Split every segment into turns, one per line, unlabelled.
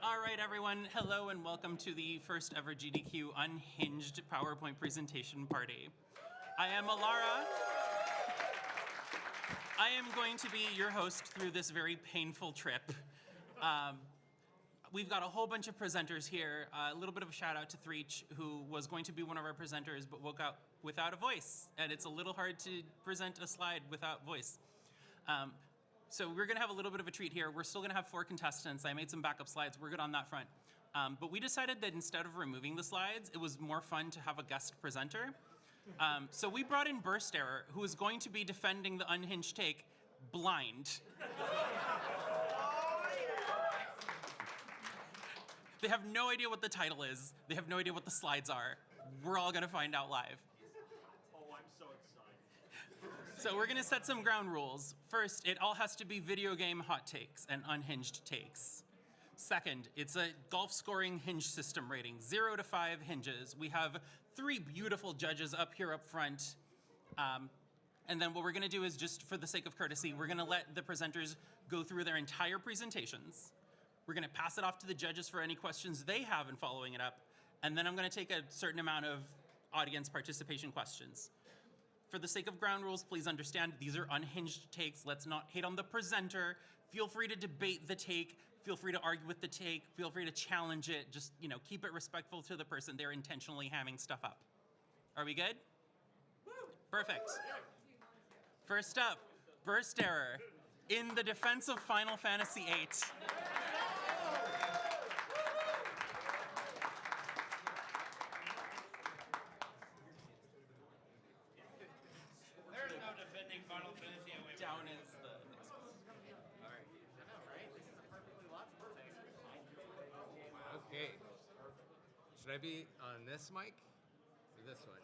All right, everyone. Hello and welcome to the first ever GDQ Unhinged PowerPoint presentation party. I am Alara. I am going to be your host through this very painful trip. We've got a whole bunch of presenters here. A little bit of a shout out to Threech, who was going to be one of our presenters but woke up without a voice. And it's a little hard to present a slide without voice. So we're going to have a little bit of a treat here. We're still going to have 4 contestants. I made some backup slides. We're good on that front. But we decided that instead of removing the slides, it was more fun to have a guest presenter. So we brought in Burst Error, who is going to be defending the Unhinged take blind. They have no idea what the title is. They have no idea what the slides are. We're all going to find out live.
Oh, I'm so excited.
So we're going to set some ground rules. First, it all has to be video game hot takes and unhinged takes. Second, it's a golf scoring hinge system rating, 0 to 5 hinges. We have 3 beautiful judges up here up front. And then what we're going to do is, just for the sake of courtesy, we're going to let the presenters go through their entire presentations. We're going to pass it off to the judges for any questions they have in following it up. And then I'm going to take a certain amount of audience participation questions. For the sake of ground rules, please understand these are unhinged takes. Let's not hate on the presenter. Feel free to debate the take. Feel free to argue with the take. Feel free to challenge it. Just, keep it respectful to the person. They're intentionally hamming stuff up. Are we good? Perfect. First up, Burst Error in the defense of Final Fantasy VIII.
There's no defending Final Fantasy.
Down is the next one.
All right. I know, right? This is a perfectly logical thing.
Okay. Should I be on this mic or this one?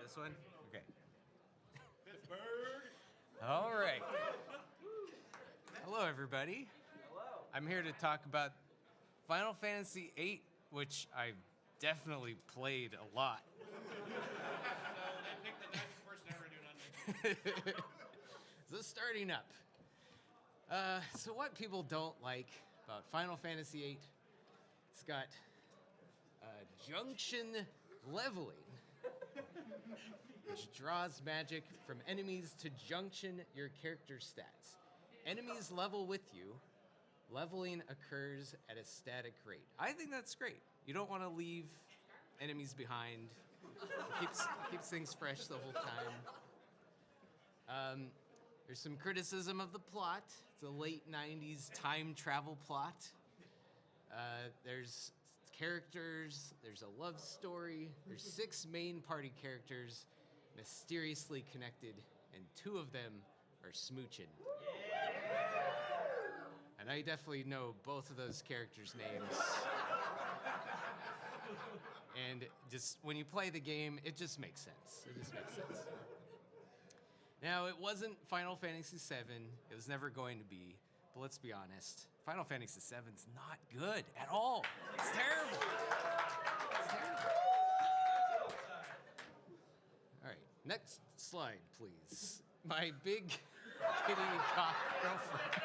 This one? Okay.
Pittsburgh.
All right. Hello, everybody.
Hello.
I'm here to talk about Final Fantasy VIII, which I've definitely played a lot.
So they picked the nicest person ever to do nothing.
So starting up. So what people don't like about Final Fantasy VIII, it's got junction leveling, which draws magic from enemies to junction your character stats. Enemies level with you. Leveling occurs at a static rate. I think that's great. You don't want to leave enemies behind. It keeps things fresh the whole time. There's some criticism of the plot. It's a late 90s time travel plot. There's characters, there's a love story, there's 6 main party characters mysteriously connected, and 2 of them are smooching. And I definitely know both of those characters' names. And just when you play the game, it just makes sense. It just makes sense. Now, it wasn't Final Fantasy VII. It was never going to be. But let's be honest. Final Fantasy VII's not good at all. It's terrible. It's terrible. All right, next slide, please. My big kitty cop girlfriend.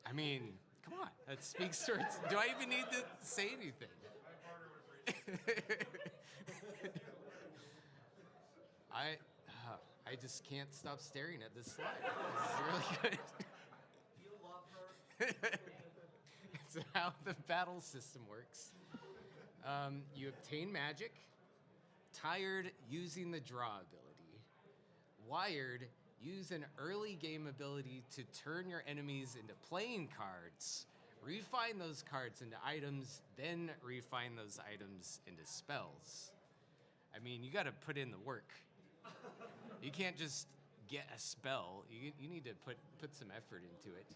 I mean, come on. That speaks to it. Do I even need to say anything? I just can't stop staring at this slide. This is really good.
You love her.
It's how the battle system works. You obtain magic. Tired, using the draw ability. Wired, use an early game ability to turn your enemies into playing cards. Refine those cards into items, then refine those items into spells. I mean, you gotta put in the work. You can't just get a spell. You need to put some effort into it.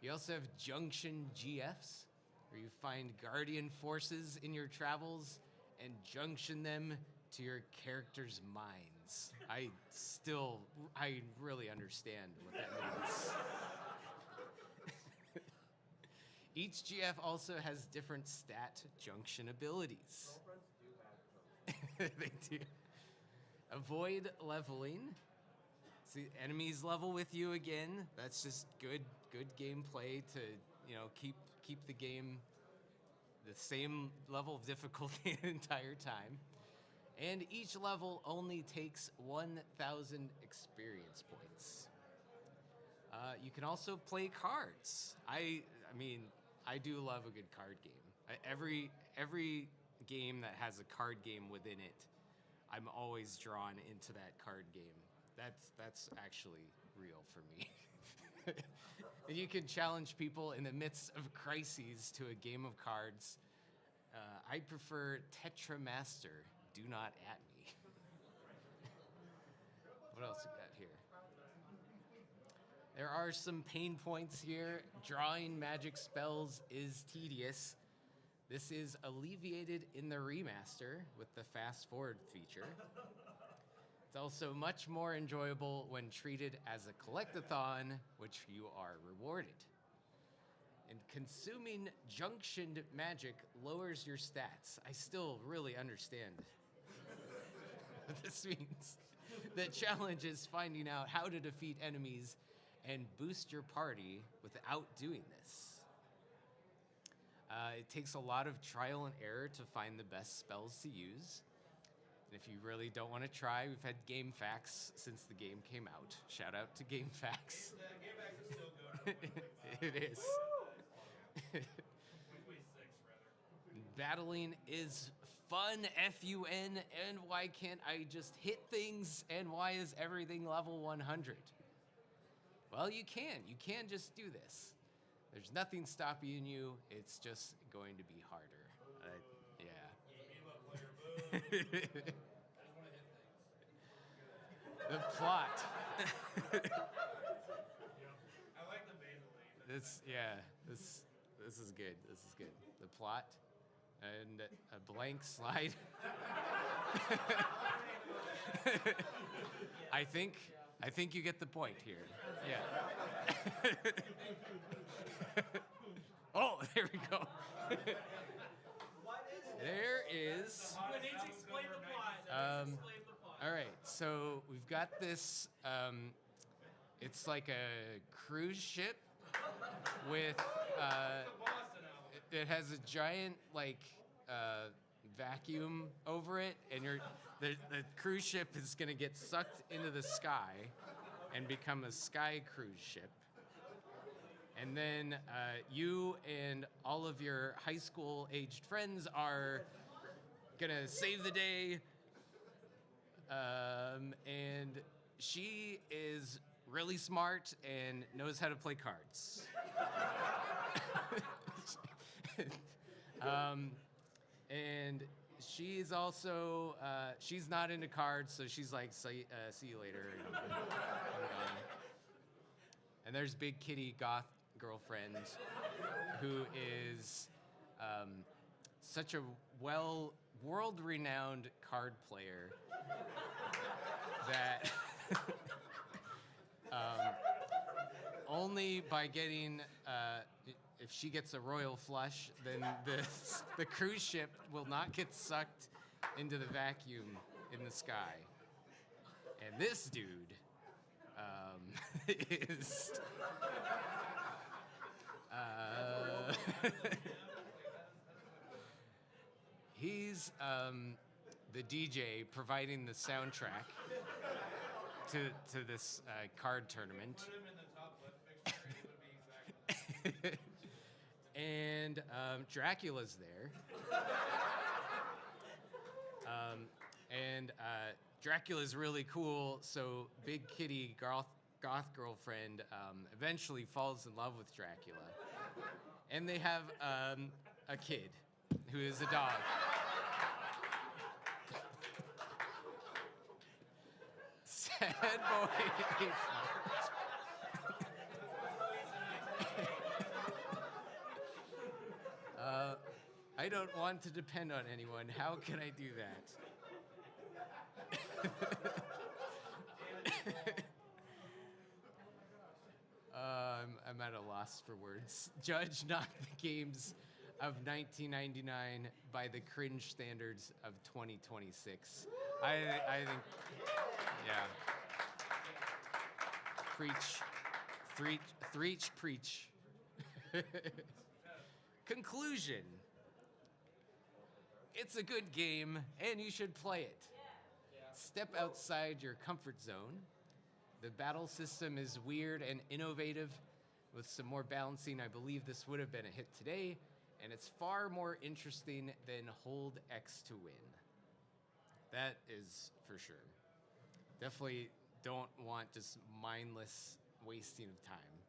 You also have junction GFs, where you find guardian forces in your travels and junction them to your characters' minds. I really understand what that means. Each GF also has different stat junction abilities.
Girlfriends do have
They do. Avoid leveling. See, enemies level with you again. That's just good gameplay to, keep the game the same level of difficulty the entire time. And each level only takes 1,000 experience points. You can also play cards. I mean, I do love a good card game. Every game that has a card game within it, I'm always drawn into that card game. That's actually real for me. And you can challenge people in the midst of crises to a game of cards. I prefer Tetramaster. Do not at me. What else we got here? There are some pain points here. Drawing magic spells is tedious. This is alleviated in the remaster with the fast forward feature. It's also much more enjoyable when treated as a collectathon, which you are rewarded. And consuming junctioned magic lowers your stats. I still really understand what this means. The challenge is finding out how to defeat enemies and boost your party without doing this. It takes a lot of trial and error to find the best spells to use. And if you really don't want to try, we've had Game Facts since the game came out. Shout out to Game Facts.
Game Facts is still going.
It is.
2026, rather.
Battling is fun, F-U-N, and why can't I just hit things, and why is everything level 100? Well, you can. You can just do this. There's nothing stopping you. It's just going to be harder.
Give up, player. Boo. I just want to hit things.
The plot.
I like the Basil.
This is good. This is good. The plot and a blank slide. I think you get the point here. Yeah. Oh, there we go. There is.
You need to explain the plot. Explain the plot.
All right, so we've got this. It's like a cruise ship with. It has a giant vacuum over it, and the cruise ship is gonna get sucked into the sky and become a sky cruise ship. And then you and all of your high school aged friends are gonna save the day. And she is really smart and knows how to play cards. And she's also, she's not into cards, so she's like, see you later. And there's Big Kitty Goth girlfriend who is such a world-renowned card player that only by getting, if she gets a royal flush, then the cruise ship will not get sucked into the vacuum in the sky. And this dude is he's the DJ providing the soundtrack to this card tournament.
Put him in the top left picture. It would be exactly.
And Dracula's there. And Dracula's really cool, so Big Kitty goth girlfriend eventually falls in love with Dracula. And they have a kid who is a dog. Sad boy hates life. I don't want to depend on anyone. How can I do that? I'm at a loss for words. Judge not the games of 1999 by the cringe standards of 2026. I think, yeah. Preach. Conclusion. It's a good game, and you should play it. Step outside your comfort zone. The battle system is weird and innovative. With some more balancing, I believe this would have been a hit today, and it's far more interesting than Hold X to win. That is for sure. Definitely don't want just mindless wasting of time.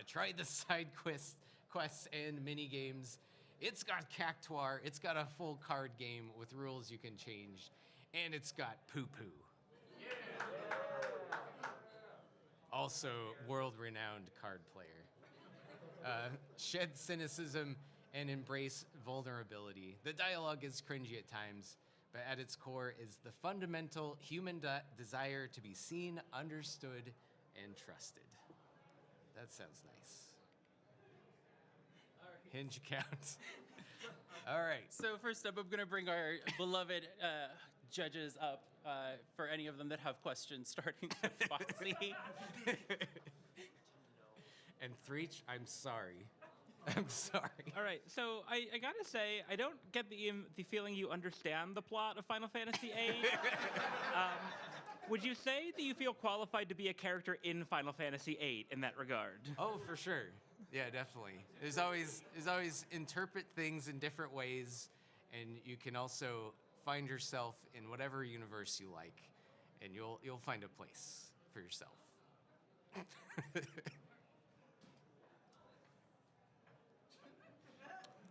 Try the side quests and mini games. It's got Cactuar. It's got a full card game with rules you can change, and it's got Poo Poo. Also, world-renowned card player. Shed cynicism and embrace vulnerability. The dialogue is cringy at times, but at its core is the fundamental human desire to be seen, understood, and trusted. That sounds nice. Hinge count. All right.
So first up, I'm going to bring our beloved judges up for any of them that have questions, starting with Foxy.
And Threech, I'm sorry. I'm sorry.
All right, so I gotta say, I don't get the feeling you understand the plot of Final Fantasy VIII. Would you say that you feel qualified to be a character in Final Fantasy VIII in that regard?
Oh, for sure. Yeah, definitely. There's always interpret things in different ways, and you can also find yourself in whatever universe you like, and you'll find a place for yourself.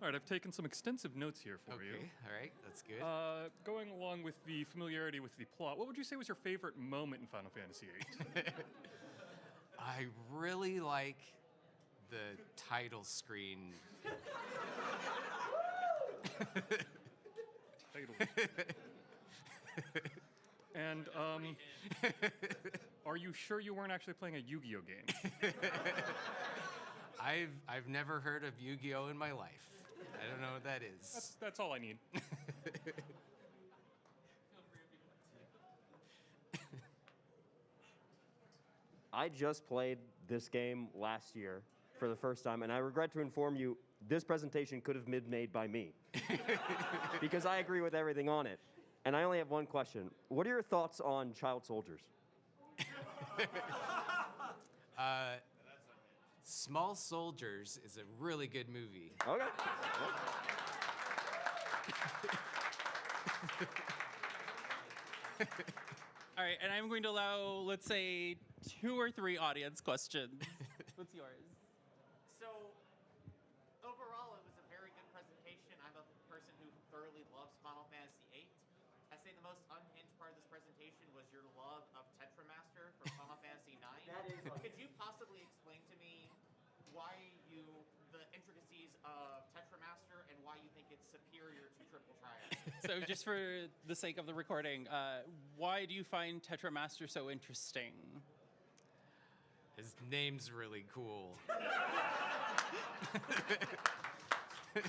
All right, I've taken some extensive notes here for you.
Okay, all right, that's good.
Going along with the familiarity with the plot, what would you say was your favorite moment in Final Fantasy VIII?
I really like the title screen.
Title. And are you sure you weren't actually playing a Yu-Gi-Oh game?
I've never heard of Yu-Gi-Oh in my life. I don't know what that is.
That's all I need.
I just played this game last year for the first time, and I regret to inform you, this presentation could have been made by me. Because I agree with everything on it. And I only have one question. What are your thoughts on child soldiers?
Small Soldiers is a really good movie.
Okay.
All right, and I'm going to allow, let's say, 2 or 3 audience questions. What's yours?
So, overall, it was a very good presentation. I'm a person who thoroughly loves Final Fantasy VIII. I say the most unhinged part of this presentation was your love of Tetramaster from Final Fantasy IX.
That is unhinged.
Could you possibly explain to me why the intricacies of Tetramaster and why you think it's superior to Triple Triad?
So just for the sake of the recording, why do you find Tetramaster so interesting?
His name's really cool.
This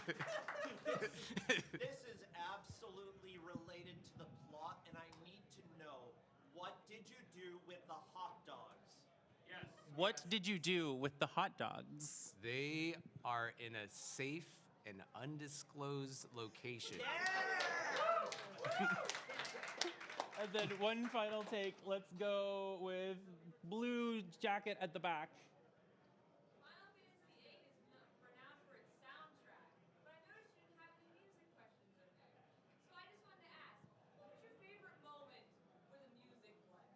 is absolutely related to the plot, and I need to know, what did you do with the hot dogs?
Yes.
What did you do with the hot dogs?
They are in a safe and undisclosed location.
And then one final take. Let's go with blue jacket at the back.
Final Fantasy VIII is renowned for its soundtrack, but I noticed you didn't have any music questions in there. So I just wanted to ask, what was your favorite moment where the music played?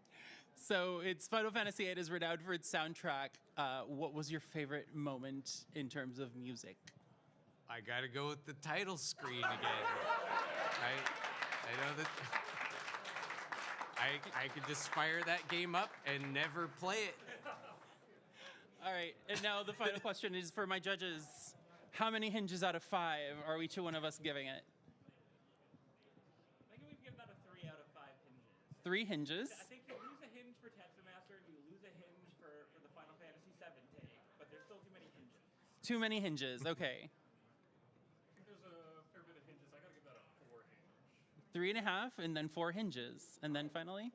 So it's Final Fantasy VIII is renowned for its soundtrack. What was your favorite moment in terms of music?
I gotta go with the title screen again. I know that I could just fire that game up and never play it.
All right, and now the final question is for my judges. How many hinges out of 5 are each one of us giving it?
I think we'd give that a 3 out of 5 hinges.
3 hinges.
I think you lose a hinge for Tetramaster and you lose a hinge for the Final Fantasy VII take, but there's still too many hinges.
Too many hinges, okay.
I think there's a fair bit of hinges. I gotta give that a 4 hinge.
3.5, and then 4 hinges. And then finally?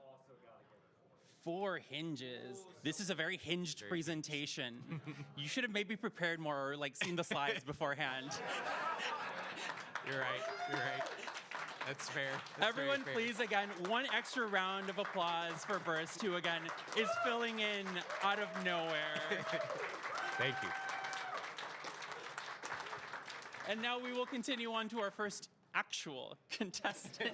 4 hinges. This is a very hinged presentation. You should have maybe prepared more or like seen the slides beforehand.
You're right. You're right. That's fair. That's very
Everyone,
fair.
please, again, one extra round of applause for Burst, who, again, is filling in out of nowhere.
Thank you.
And now we will continue on to our first actual contestant.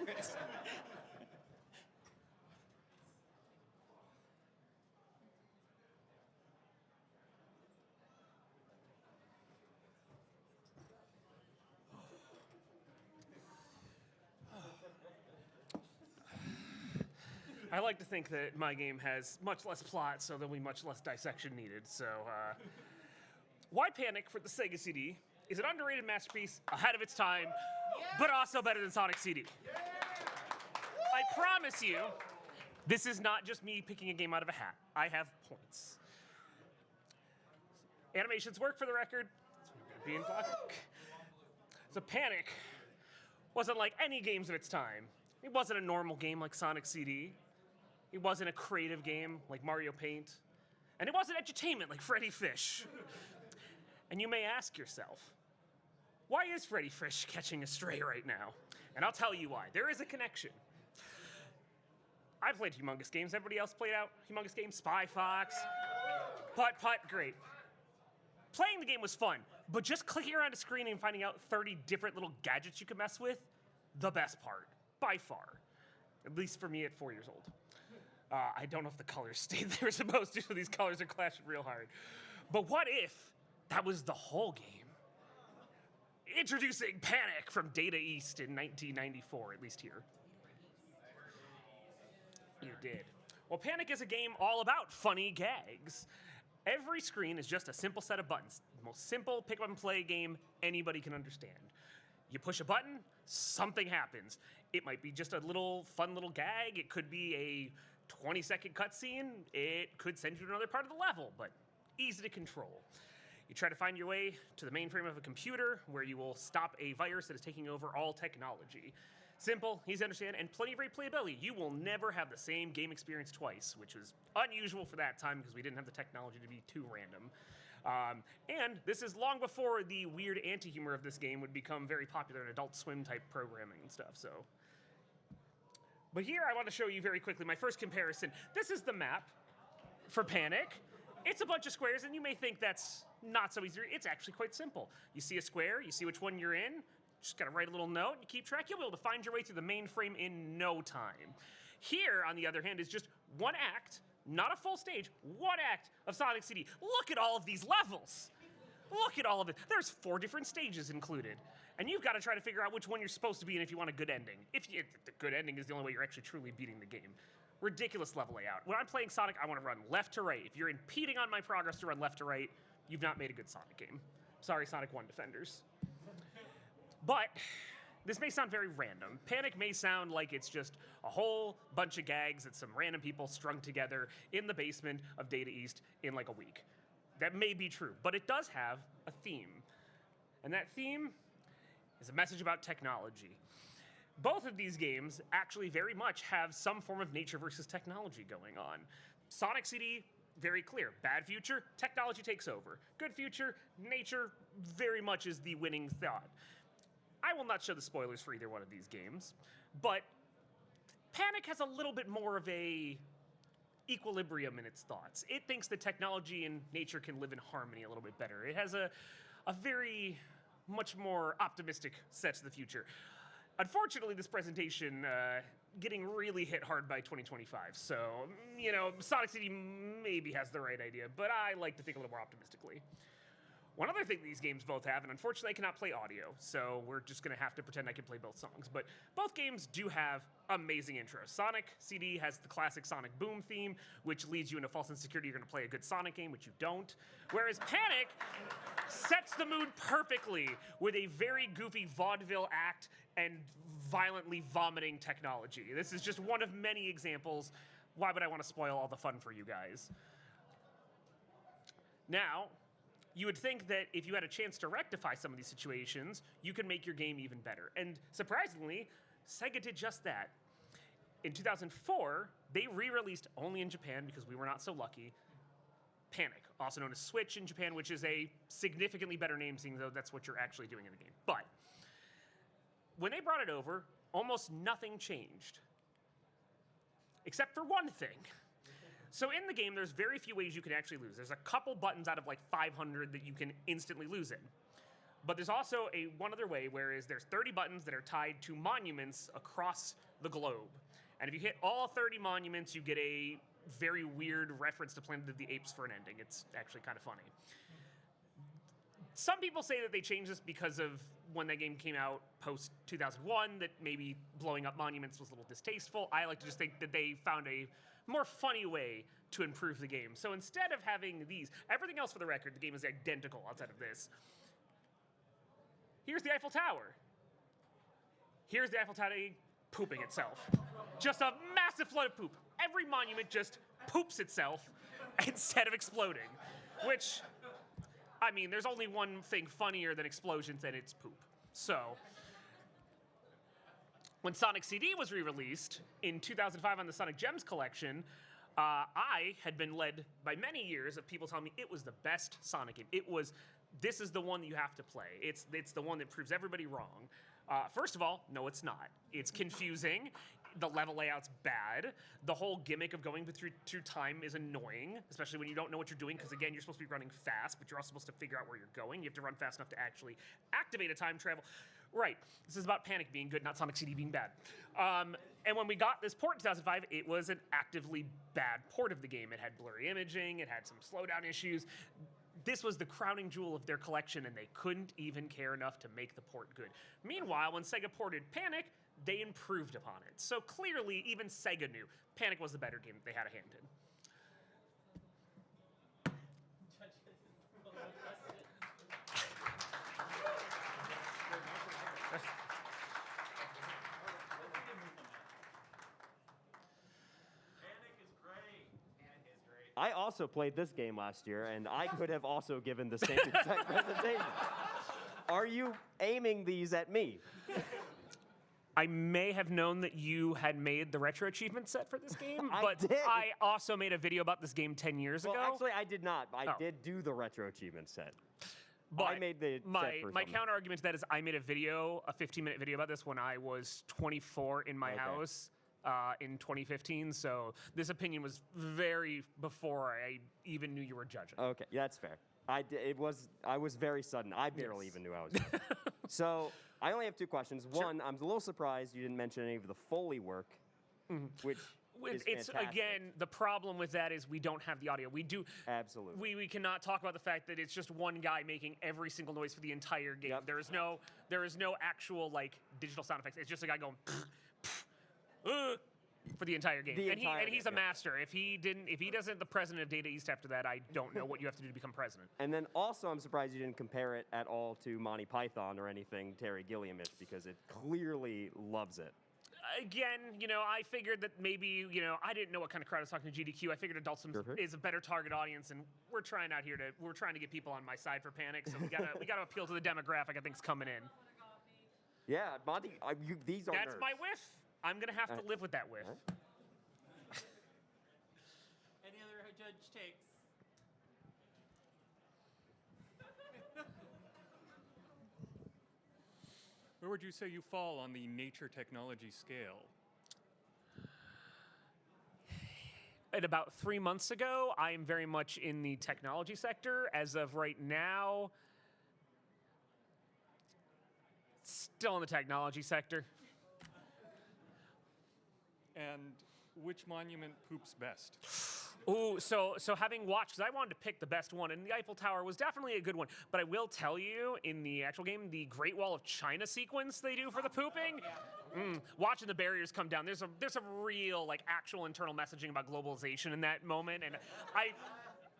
I like to think that my game has much less plot, so there'll be much less dissection needed. So, why Panic for the Sega CD is an underrated masterpiece ahead of its time, but also better than Sonic CD. I promise you, this is not just me picking a game out of a hat. I have points. Animations work, for the record. Being so Panic wasn't like any games of its time. It wasn't a normal game like Sonic CD. It wasn't a creative game like Mario Paint. And it wasn't edutainment like Freddy Fish. And you may ask yourself, why is Freddy Fish catching a stray right now? And I'll tell you why. There is a connection. I played Humongous Games. Everybody else played out Humongous Games? Spy Fox, Putt Putt, great. Playing the game was fun, but just clicking around a screen and finding out 30 different little gadgets you could mess with, the best part, by far. At least for me at 4 years old. I don't know if the colors stayed they were supposed to, so these colors are clashing real hard. But what if that was the whole game? Introducing Panic from Data East in 1994, at least here. You did. Well, Panic is a game all about funny gags. Every screen is just a simple set of buttons. The most simple pick-up-and-play game anybody can understand. You push a button, something happens. It might be just a fun little gag. It could be a 20-second cutscene. It could send you to another part of the level, but easy to control. You try to find your way to the mainframe of a computer where you will stop a virus that is taking over all technology. Simple, easy to understand, and plenty of replayability. You will never have the same game experience twice, which was unusual for that time because we didn't have the technology to be too random. And this is long before the weird anti-humor of this game would become very popular in Adult Swim type programming and stuff, so. But here I want to show you very quickly my first comparison. This is the map for Panic. It's a bunch of squares, and you may think that's not so easy. It's actually quite simple. You see a square, you see which one you're in, just gotta write a little note, you keep track, you'll be able to find your way through the mainframe in no time. Here, on the other hand, is just one act, not a full stage, one act of Sonic CD. Look at all of these levels. Look at all of it. There's 4 different stages included. And you've got to try to figure out which one you're supposed to be in if you want a good ending. If the good ending is the only way you're actually truly beating the game. Ridiculous level layout. When I'm playing Sonic, I want to run left to right. If you're impeding on my progress to run left to right, you've not made a good Sonic game. Sorry, Sonic 1 defenders. But this may sound very random. Panic may sound like it's just a whole bunch of gags that some random people strung together in the basement of Data East in like a week. That may be true, but it does have a theme. And that theme is a message about technology. Both of these games actually very much have some form of nature versus technology going on. Sonic CD, very clear. Bad future, technology takes over. Good future, nature very much is the winning thought. I will not show the spoilers for either one of these games, but Panic has a little bit more of a equilibrium in its thoughts. It thinks that technology and nature can live in harmony a little bit better. It has a very much more optimistic set to the future. Unfortunately, this presentation getting really hit hard by 2025. So, you know, Sonic CD maybe has the right idea, but I like to think a little more optimistically. One other thing these games both have, and unfortunately I cannot play audio, so we're just gonna have to pretend I can play both songs, but both games do have amazing intros. Sonic CD has the classic Sonic Boom theme, which leads you into false insecurity you're gonna play a good Sonic game, which you don't. Whereas Panic sets the mood perfectly with a very goofy vaudeville act and violently vomiting technology. This is just one of many examples. Why would I want to spoil all the fun for you guys? Now, you would think that if you had a chance to rectify some of these situations, you could make your game even better. And surprisingly, Sega did just that. In 2004, they re-released only in Japan because we were not so lucky. Panic, also known as Switch in Japan, which is a significantly better name, seeing though that's what you're actually doing in the game. But when they brought it over, almost nothing changed. Except for one thing. So in the game, there's very few ways you can actually lose. There's a couple buttons out of like 500 that you can instantly lose in. But there's also one other way, whereas there's 30 buttons that are tied to monuments across the globe. And if you hit all 30 monuments, you get a very weird reference to Planet of the Apes for an ending. It's actually kind of funny. Some people say that they changed this because of when that game came out post-2001, that maybe blowing up monuments was a little distasteful. I like to just think that they found a more funny way to improve the game. So instead of having these, everything else for the record, the game is identical outside of this. Here's the Eiffel Tower. Here's the Eiffel Tower pooping itself. Just a massive flood of poop. Every monument just poops itself instead of exploding. Which, I mean, there's only one thing funnier than explosions, and it's poop. So, when Sonic CD was re-released in 2005 on the Sonic Gems collection, I had been led by many years of people telling me it was the best Sonic game. This is the one that you have to play. It's the one that proves everybody wrong. First of all, no, it's not. It's confusing. The level layout's bad. The whole gimmick of going through time is annoying, especially when you don't know what you're doing, because again, you're supposed to be running fast, but you're also supposed to figure out where you're going. You have to run fast enough to actually activate a time travel. Right, this is about Panic being good, not Sonic CD being bad. And when we got this port in 2005, it was an actively bad port of the game. It had blurry imaging, it had some slowdown issues. This was the crowning jewel of their collection, and they couldn't even care enough to make the port good. Meanwhile, when Sega ported Panic, they improved upon it. So clearly, even Sega knew Panic was the better game that they had a hand in.
I also played this game last year, and I could have also given the same exact presentation. Are you aiming these at me?
I may have known that you had made the retro achievement set for this game, but
did.
I also made a video about this game 10 years ago.
Well, actually, I did not. I did do the retro achievement set.
But
I made the
my
set for
my
something.
counter argument to that is I made a 15-minute video about this when I was 24 in my house in 2015. So this opinion was very before I even knew you were judging.
Okay, yeah, that's fair. I was very sudden. I barely even knew I was judging. So I only have two questions.
Sure.
One, I'm a little surprised you didn't mention any of the Foley work, which is
It's
fantastic.
again, the problem with that is we don't have the audio. We do
Absolutely.
we cannot talk about the fact that it's just one guy making every single noise for the entire game.
Yep.
There is no actual like digital sound effects. It's just a guy going for the entire game.
The
And
entire
he's
game,
a
yeah.
master. If he doesn't the president of Data East after that, I don't know what you have to do to become president.
And then also, I'm surprised you didn't compare it at all to Monty Python or anything Terry Gilliam-ish, because it clearly loves it.
Again, I figured that maybe, I didn't know what kind of crowd I was talking to GDQ. I figured Adult Swim is a better target audience, and we're trying to get people on my side for Panic, so we gotta appeal to the demographic I think's coming in.
Yeah, Monty, these are
That's
nerds.
my whiff. I'm gonna have to live with that whiff.
Any other judge takes?
Where would you say you fall on the nature technology scale?
At about 3 months ago, I am very much in the technology sector. As of right now, still in the technology sector.
And which monument poops best?
Ooh, so having watched, because I wanted to pick the best one, and the Eiffel Tower was definitely a good one. But I will tell you, in the actual game, the Great Wall of China sequence they do for the pooping, watching the barriers come down, there's some real, like, actual internal messaging about globalization in that moment, and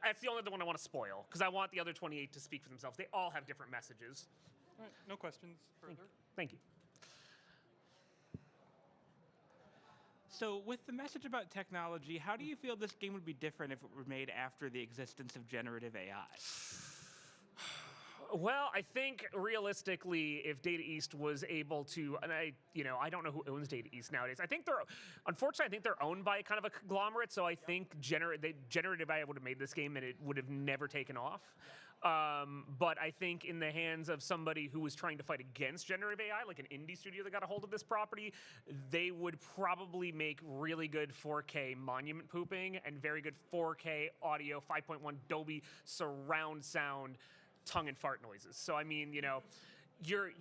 that's the only one I want to spoil, because I want the other 28 to speak for themselves. They all have different messages.
All right, no questions further.
Thank you.
So, with the message about technology, how do you feel this game would be different if it were made after the existence of generative AI?
Well, I think realistically, if Data East was able to, and I don't know who owns Data East nowadays. Unfortunately, I think they're owned by kind of a conglomerate. So I think Generative AI would have made this game, and it would have never taken off. But I think in the hands of somebody who was trying to fight against generative AI, like an indie studio that got a hold of this property, they would probably make really good 4K monument pooping and very good 4K audio, 5.1 Dolby surround sound, tongue and fart noises. So I mean, if you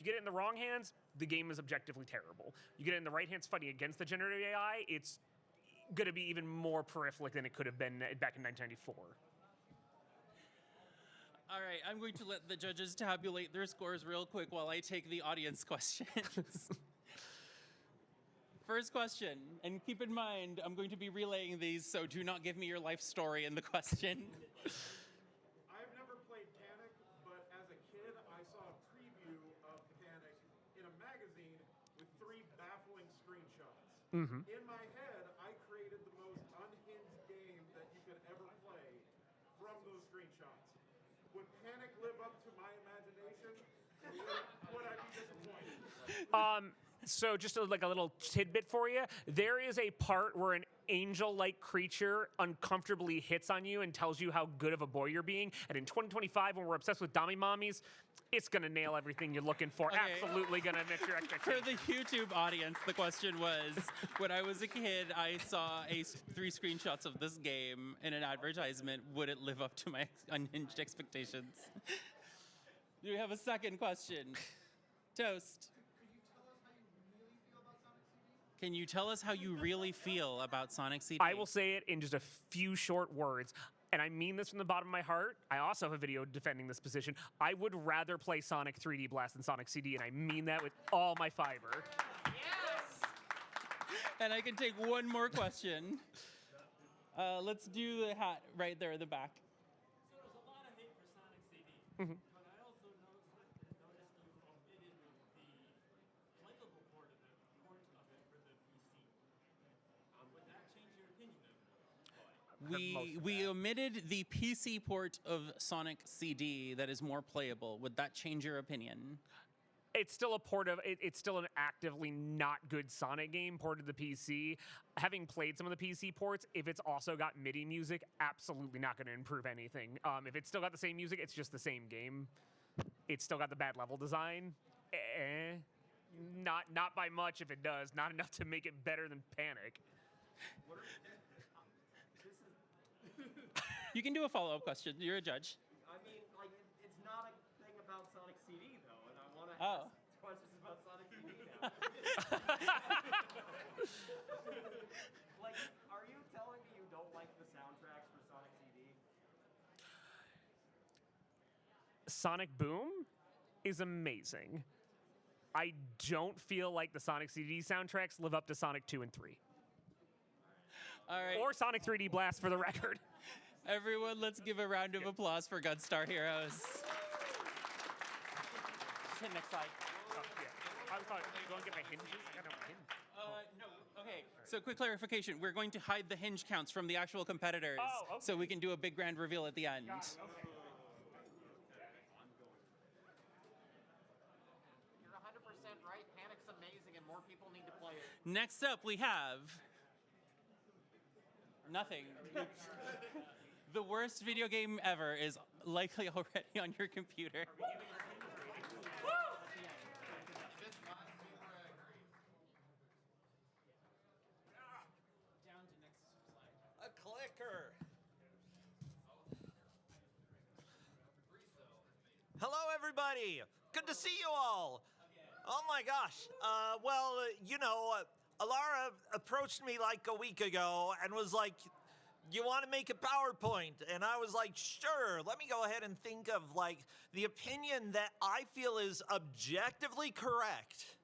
get it in the wrong hands, the game is objectively terrible. You get it in the right hands fighting against the generative AI, it's going to be even more prolific than it could have been back in 1994.
All right, I'm going to let the judges tabulate their scores real quick while I take the audience questions. First question, and keep in mind, I'm going to be relaying these, so do not give me your life story in the question.
I've never played Panic, but as a kid, I saw a preview of Panic in a magazine with 3 baffling screenshots.
Mm-hmm.
In my head, I created the most unhinged game that you could ever play from those screenshots. Would Panic live up to my imagination? Would I be disappointed?
So just like a little tidbit for you, there is a part where an angel-like creature uncomfortably hits on you and tells you how good of a boy you're being. And in 2025, when we're obsessed with dummy mommies, it's gonna nail everything you're looking for.
Okay.
Absolutely gonna met your expectations.
For the YouTube audience, the question was, when I was a kid, I saw 3 screenshots of this game in an advertisement. Would it live up to my unhinged expectations? Do we have a second question? Toast. Can you tell us how you really feel about Sonic CD?
I will say it in just a few short words, and I mean this from the bottom of my heart. I also have a video defending this position. I would rather play Sonic 3D Blast than Sonic CD, and I mean that with all my fiber.
Yes! And I can take one more question. Let's do the hat right there in the back.
So there's a lot of hate for Sonic CD.
Mm-hmm.
But I also noticed you omitted the playable port of it for the PC. Would that change your opinion of it?
We omitted the PC port of Sonic CD that is more playable. Would that change your opinion?
It's still a port of it's still an actively not good Sonic game ported to the PC. Having played some of the PC ports, if it's also got MIDI music, absolutely not going to improve anything. If it's still got the same music, it's just the same game. It's still got the bad level design. Not by much if it does. Not enough to make it better than Panic.
You can do a follow-up question. You're a judge.
I mean, like, it's not a thing about Sonic CD, though, and I want to
Oh.
ask questions about Sonic CD now. Like, are you telling me you don't like the soundtracks for Sonic CD?
Sonic Boom is amazing. I don't feel like the Sonic CD soundtracks live up to Sonic 2 and 3.
All right.
Or Sonic 3D Blast, for the record.
Everyone, let's give a round of applause for Gunstar Heroes. Hit next slide.
Oh, yeah. I thought, you want to get my hinges? I got no hinge.
No. Okay. So quick clarification. We're going to hide the hinge counts from the actual competitors,
Oh, okay.
so we can do a big grand reveal at the end.
Okay.
You're 100% right. Panic's amazing, and more people need to play it.
Next up, we have nothing. The worst video game ever is likely already on your computer.
A clicker. Hello, everybody. Good to see you all. Oh my gosh. Alara approached me like a week ago and was like, "You want to make a PowerPoint?" And I was like, "Sure. Let me go ahead and think of like the opinion that I feel is objectively correct."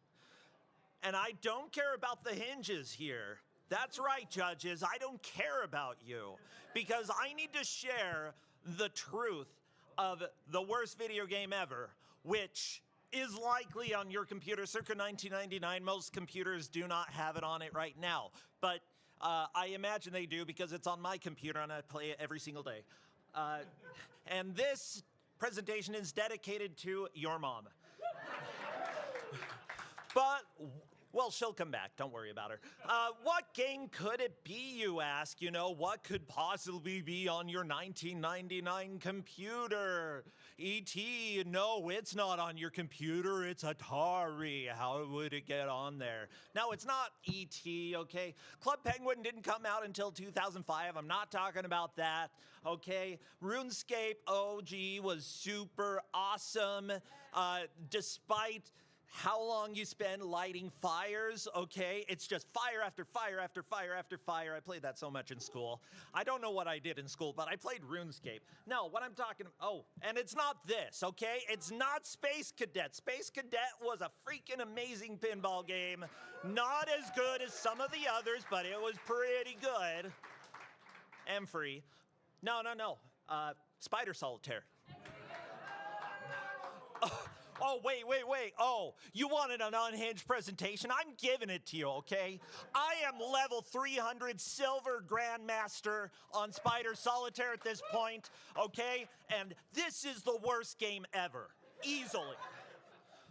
And I don't care about the hinges here. That's right, judges. I don't care about you because I need to share the truth of the worst video game ever, which is likely on your computer circa 1999. Most computers do not have it on it right now, but I imagine they do because it's on my computer and I play it every single day. And this presentation is dedicated to your mom. But, well, she'll come back. Don't worry about her. What game could it be, you ask? You know, what could possibly be on your 1999 computer? E.T., no, it's not on your computer. It's Atari. How would it get on there? No, it's not E.T., okay? Club Penguin didn't come out until 2005. I'm not talking about that, okay? RuneScape OG was super awesome, despite how long you spend lighting fires, okay? It's just fire after fire after fire after fire. I played that so much in school. I don't know what I did in school, but I played RuneScape. No, what I'm talking, oh, and it's not this, okay? It's not Space Cadet. Space Cadet was a freaking amazing pinball game. Not as good as some of the others, but it was pretty good. And free. No. Spider Solitaire. Oh, wait. Oh, you wanted an unhinged presentation? I'm giving it to you, okay? I am level 300 silver grandmaster on Spider Solitaire at this point, okay? And this is the worst game ever, easily.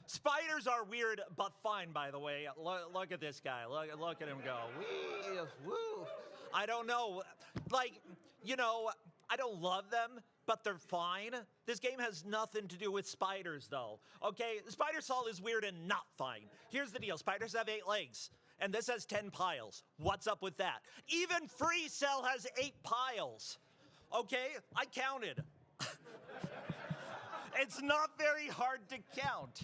Spiders are weird, but fine, by the way. Look at this guy. Look at him go. Wee, woo. I don't know. Like, you know, I don't love them, but they're fine. This game has nothing to do with spiders, though. Okay, Spider Sol is weird and not fine. Here's the deal. Spiders have 8 legs, and this has 10 piles. What's up with that? Even Free Cell has 8 piles. Okay, I counted. It's not very hard to count.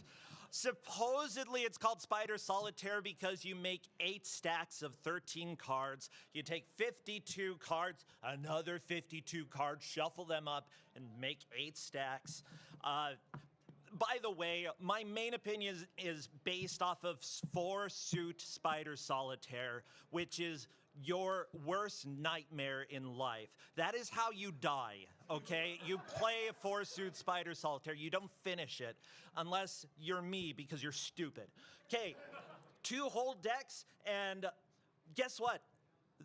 Supposedly, it's called Spider Solitaire because you make 8 stacks of 13 cards. You take 52 cards, another 52 cards, shuffle them up, and make 8 stacks. By the way, my main opinion is based off of 4-suit Spider Solitaire, which is your worst nightmare in life. That is how you die, okay? You play a 4-suit Spider Solitaire. You don't finish it unless you're me because you're stupid. Okay, 2 whole decks, and guess what?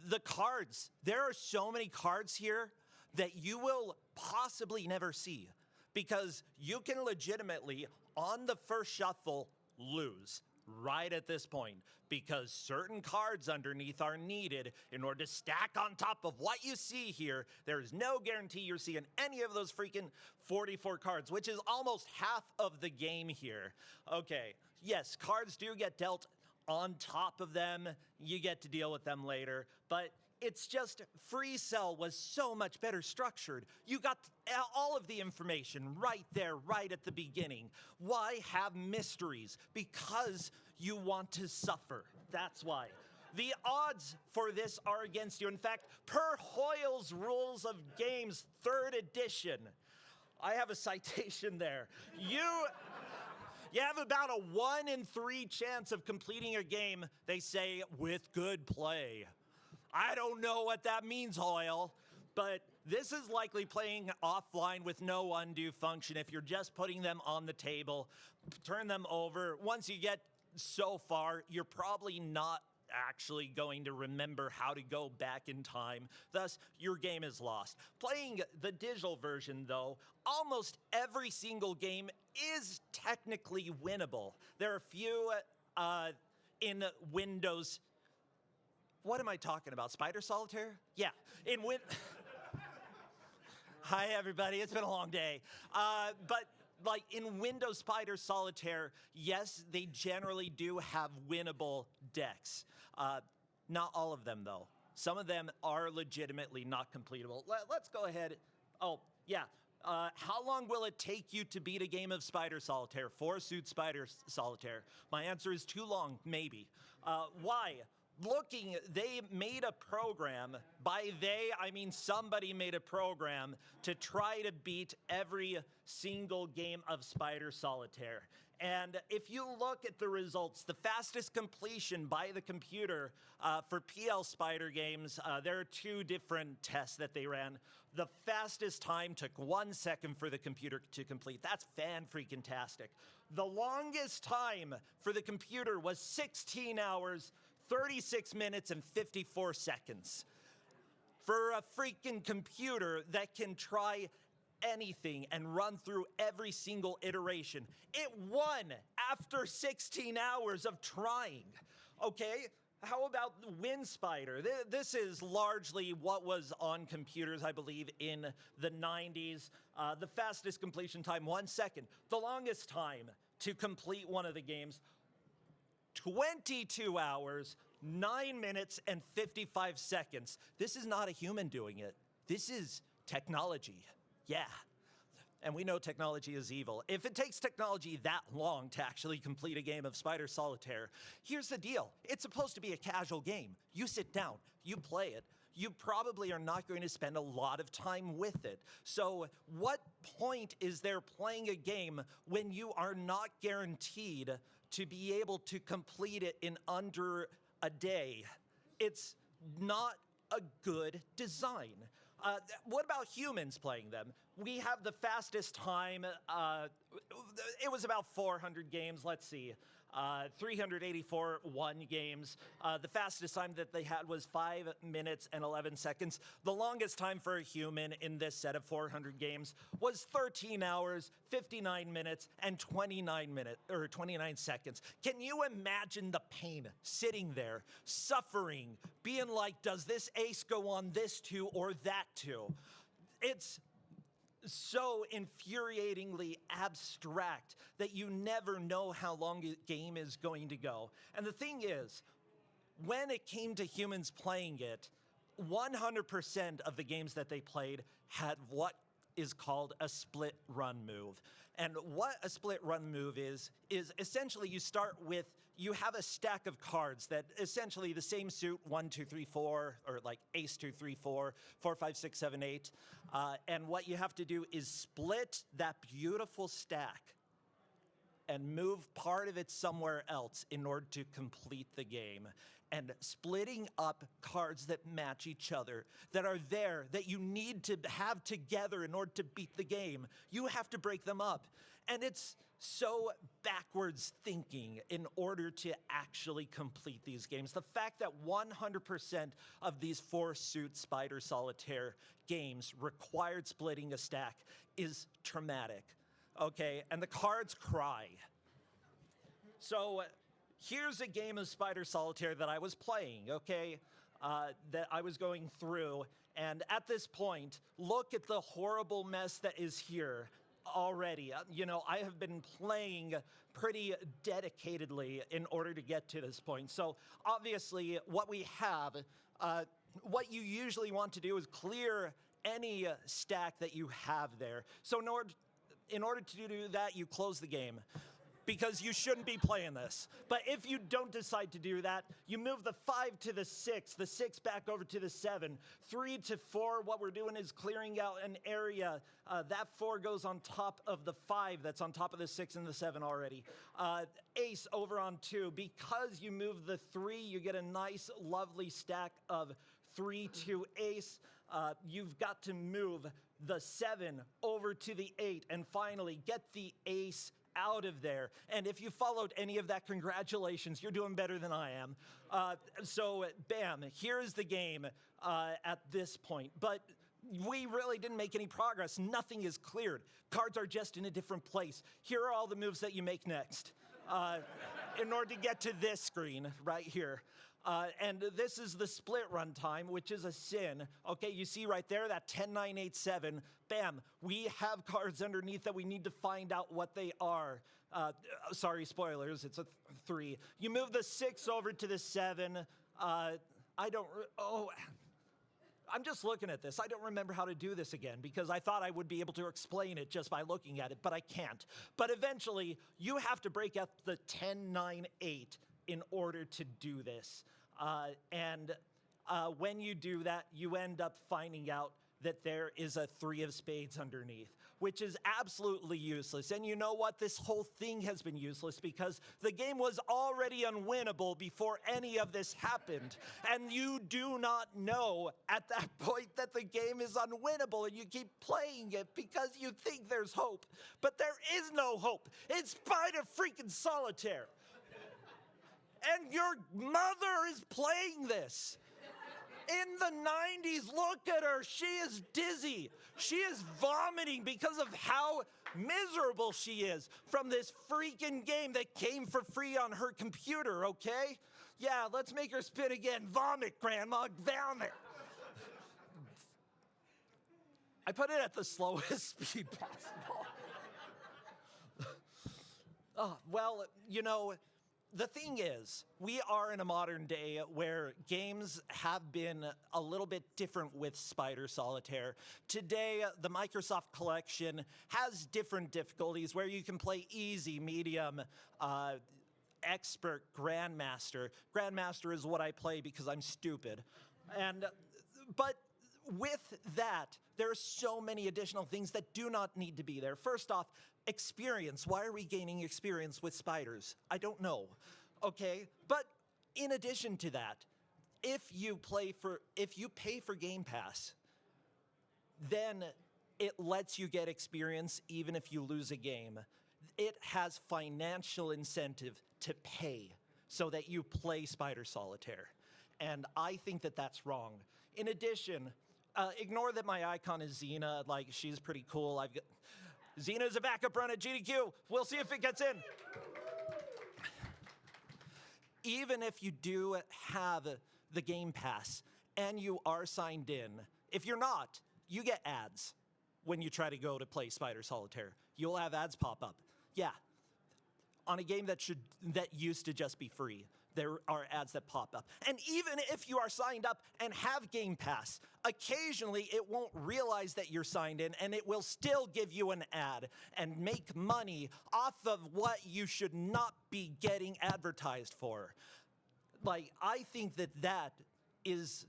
The cards. There are so many cards here that you will possibly never see because you can legitimately, on the first shuffle, lose right at this point because certain cards underneath are needed in order to stack on top of what you see here. There is no guarantee you're seeing any of those freaking 44 cards, which is almost half of the game here. Okay, yes, cards do get dealt on top of them. You get to deal with them later, but it's just Free Cell was so much better structured. You got all of the information right there, right at the beginning. Why have mysteries? Because you want to suffer. That's why. The odds for this are against you. In fact, per Hoyle's Rules of Games, 3rd edition, I have a citation there. You have about a 1 in 3 chance of completing a game, they say, with good play. I don't know what that means, Hoyle, but this is likely playing offline with no undo function. If you're just putting them on the table, turn them over. Once you get so far, you're probably not actually going to remember how to go back in time. Thus, your game is lost. Playing the digital version, though, almost every single game is technically winnable. There are a few in Windows. What am I talking about? Spider Solitaire? Yeah. Hi, everybody. It's been a long day. But like in Windows Spider Solitaire, yes, they generally do have winnable decks. Not all of them, though. Some of them are legitimately not completable. Let's go ahead. Oh, yeah. How long will it take you to beat a game of Spider Solitaire? 4-suit Spider Solitaire. My answer is too long, maybe. Why? They made a program. By they, I mean somebody made a program to try to beat every single game of Spider Solitaire. And if you look at the results, the fastest completion by the computer for PL Spider games, there are 2 different tests that they ran. The fastest time took 1 second for the computer to complete. That's fan-freaking-tastic. The longest time for the computer was 16 hours, 36 minutes, and 54 seconds. For a freaking computer that can try anything and run through every single iteration. It won after 16 hours of trying. Okay? How about Wind Spider? This is largely what was on computers, I believe, in the 90s. The fastest completion time, 1 second. The longest time to complete one of the games, 22 hours, 9 minutes, and 55 seconds. This is not a human doing it. This is technology. Yeah. And we know technology is evil. If it takes technology that long to actually complete a game of Spider Solitaire, here's the deal. It's supposed to be a casual game. You sit down, you play it. You probably are not going to spend a lot of time with it. So what point is there playing a game when you are not guaranteed to be able to complete it in under a day? It's not a good design. What about humans playing them? We have the fastest time. It was about 400 games. Let's see. 384 games. The fastest time that they had was 5 minutes and 11 seconds. The longest time for a human in this set of 400 games was 13 hours, 59 minutes, and 29 seconds. Can you imagine the pain sitting there, suffering, being like, does this ace go on this two or that two? It's so infuriatingly abstract that you never know how long a game is going to go. And the thing is, when it came to humans playing it, 100% of the games that they played had what is called a split run move. And what a split run move is essentially you have a stack of cards that essentially the same suit, 1, 2, 3, 4, or like ace 2, 3, 4, 4, 5, 6, 7, 8. And what you have to do is split that beautiful stack and move part of it somewhere else in order to complete the game. And splitting up cards that match each other, that are there, that you need to have together in order to beat the game, you have to break them up. And it's so backwards thinking in order to actually complete these games. The fact that 100% of these 4-suit Spider Solitaire games required splitting a stack is traumatic. Okay, and the cards cry. So here's a game of Spider Solitaire that I was playing, okay, that I was going through. And at this point, look at the horrible mess that is here already. I have been playing pretty dedicatedly in order to get to this point. So obviously what we have, what you usually want to do is clear any stack that you have there. So in order to do that, you close the game, because you shouldn't be playing this. But if you don't decide to do that, you move the 5 to the 6 back over to the 7, 3 to 4. What we're doing is clearing out an area. That 4 goes on top of the 5 that's on top of the 6 and the 7 already. Ace over on 2. Because you move the 3, you get a nice, lovely stack of 3 to ace. You've got to move the 7 over to the 8 and finally get the ace out of there. And if you followed any of that, congratulations, you're doing better than I am. So bam, here's the game at this point. But we really didn't make any progress. Nothing is cleared. Cards are just in a different place. Here are all the moves that you make next in order to get to this screen right here. And this is the split run time, which is a sin. Okay, you see right there, that 10, 9, 8, 7. Bam, we have cards underneath that we need to find out what they are. Sorry, spoilers, it's a 3. You move the 6 over to the 7. I'm just looking at this. I don't remember how to do this again because I thought I would be able to explain it just by looking at it, but I can't. But eventually, you have to break up the 10, 9, 8 in order to do this. When you do that, you end up finding out that there is a 3 of spades underneath, which is absolutely useless. And you know what? This whole thing has been useless because the game was already unwinnable before any of this happened. And you do not know at that point that the game is unwinnable, and you keep playing it because you think there's hope. But there is no hope. It's Spider freaking Solitaire. And your mother is playing this. In the 90s, look at her. She is dizzy. She is vomiting because of how miserable she is from this freaking game that came for free on her computer, okay? Yeah, let's make her spit again. Vomit, Grandma, vomit. I put it at the slowest speed possible. Well, you know, the thing is, we are in a modern day where games have been a little bit different with Spider Solitaire. Today, the Microsoft Collection has different difficulties where you can play easy, medium, expert, grandmaster. Grandmaster is what I play because I'm stupid. But with that, there are so many additional things that do not need to be there. First off, experience. Why are we gaining experience with spiders? I don't know. Okay? But in addition to that, if you pay for Game Pass, then it lets you get experience even if you lose a game. It has financial incentive to pay so that you play Spider Solitaire. And I think that that's wrong. In addition, ignore that my icon is Xena. Like, she's pretty cool. Xena's a backup run at GDQ. We'll see if it gets in. Even if you do have the Game Pass and you are signed in, if you're not, you get ads when you try to go to play Spider Solitaire. You'll have ads pop up. Yeah. On a game that used to just be free, there are ads that pop up. And even if you are signed up and have Game Pass, occasionally it won't realize that you're signed in and it will still give you an ad and make money off of what you should not be getting advertised for. Like, I think that that is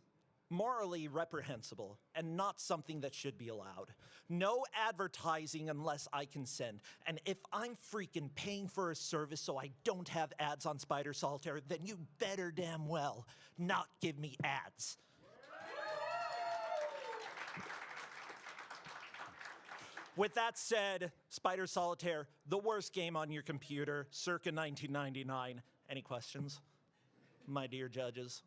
morally reprehensible and not something that should be allowed. No advertising unless I consent. And if I'm freaking paying for a service so I don't have ads on Spider Solitaire, then you better damn well not give me ads. With that said, Spider Solitaire, the worst game on your computer, circa 1999. Any questions, my dear judges?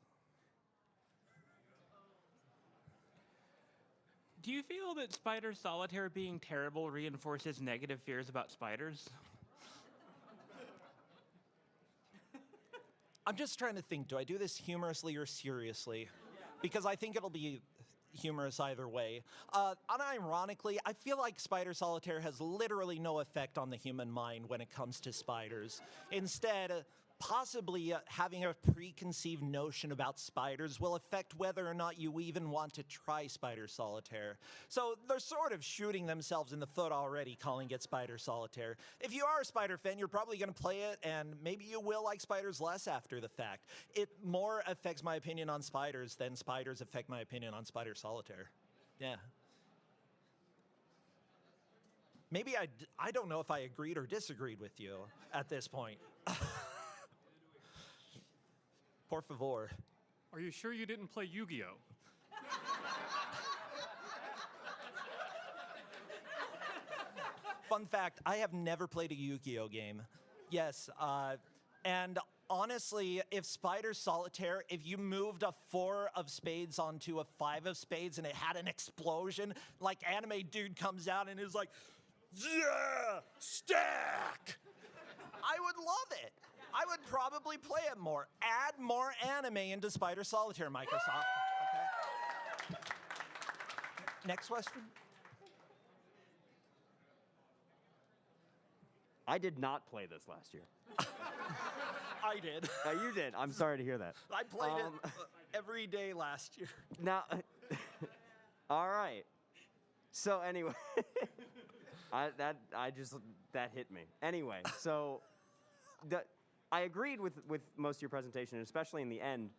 Do you feel that Spider Solitaire being terrible reinforces negative fears about spiders?
I'm just trying to think, do I do this humorously or seriously? Because I think it'll be humorous either way. Unironically, I feel like Spider Solitaire has literally no effect on the human mind when it comes to spiders. Instead, possibly having a preconceived notion about spiders will affect whether or not you even want to try Spider Solitaire. So they're sort of shooting themselves in the foot already calling it Spider Solitaire. If you are a spider fan, you're probably going to play it, and maybe you will like spiders less after the fact. It more affects my opinion on spiders than spiders affect my opinion on Spider Solitaire. Yeah. Maybe I don't know if I agreed or disagreed with you at this point. Por favor.
Are you sure you didn't play Yu-Gi-Oh?
Fun fact, I have never played a Yu-Gi-Oh game. Yes, and honestly, if Spider Solitaire, if you moved a 4 of spades onto a 5 of spades and it had an explosion, like anime dude comes out and is like, yeah, stack! I would love it. I would probably play it more. Add more anime into Spider Solitaire, Microsoft. Okay. Next question.
I did not play this last year.
I did.
You did. I'm sorry to hear that.
I played it every day last year.
Now, all right. So anyway, that hit me. Anyway, so I agreed with most of your presentation, especially in the end.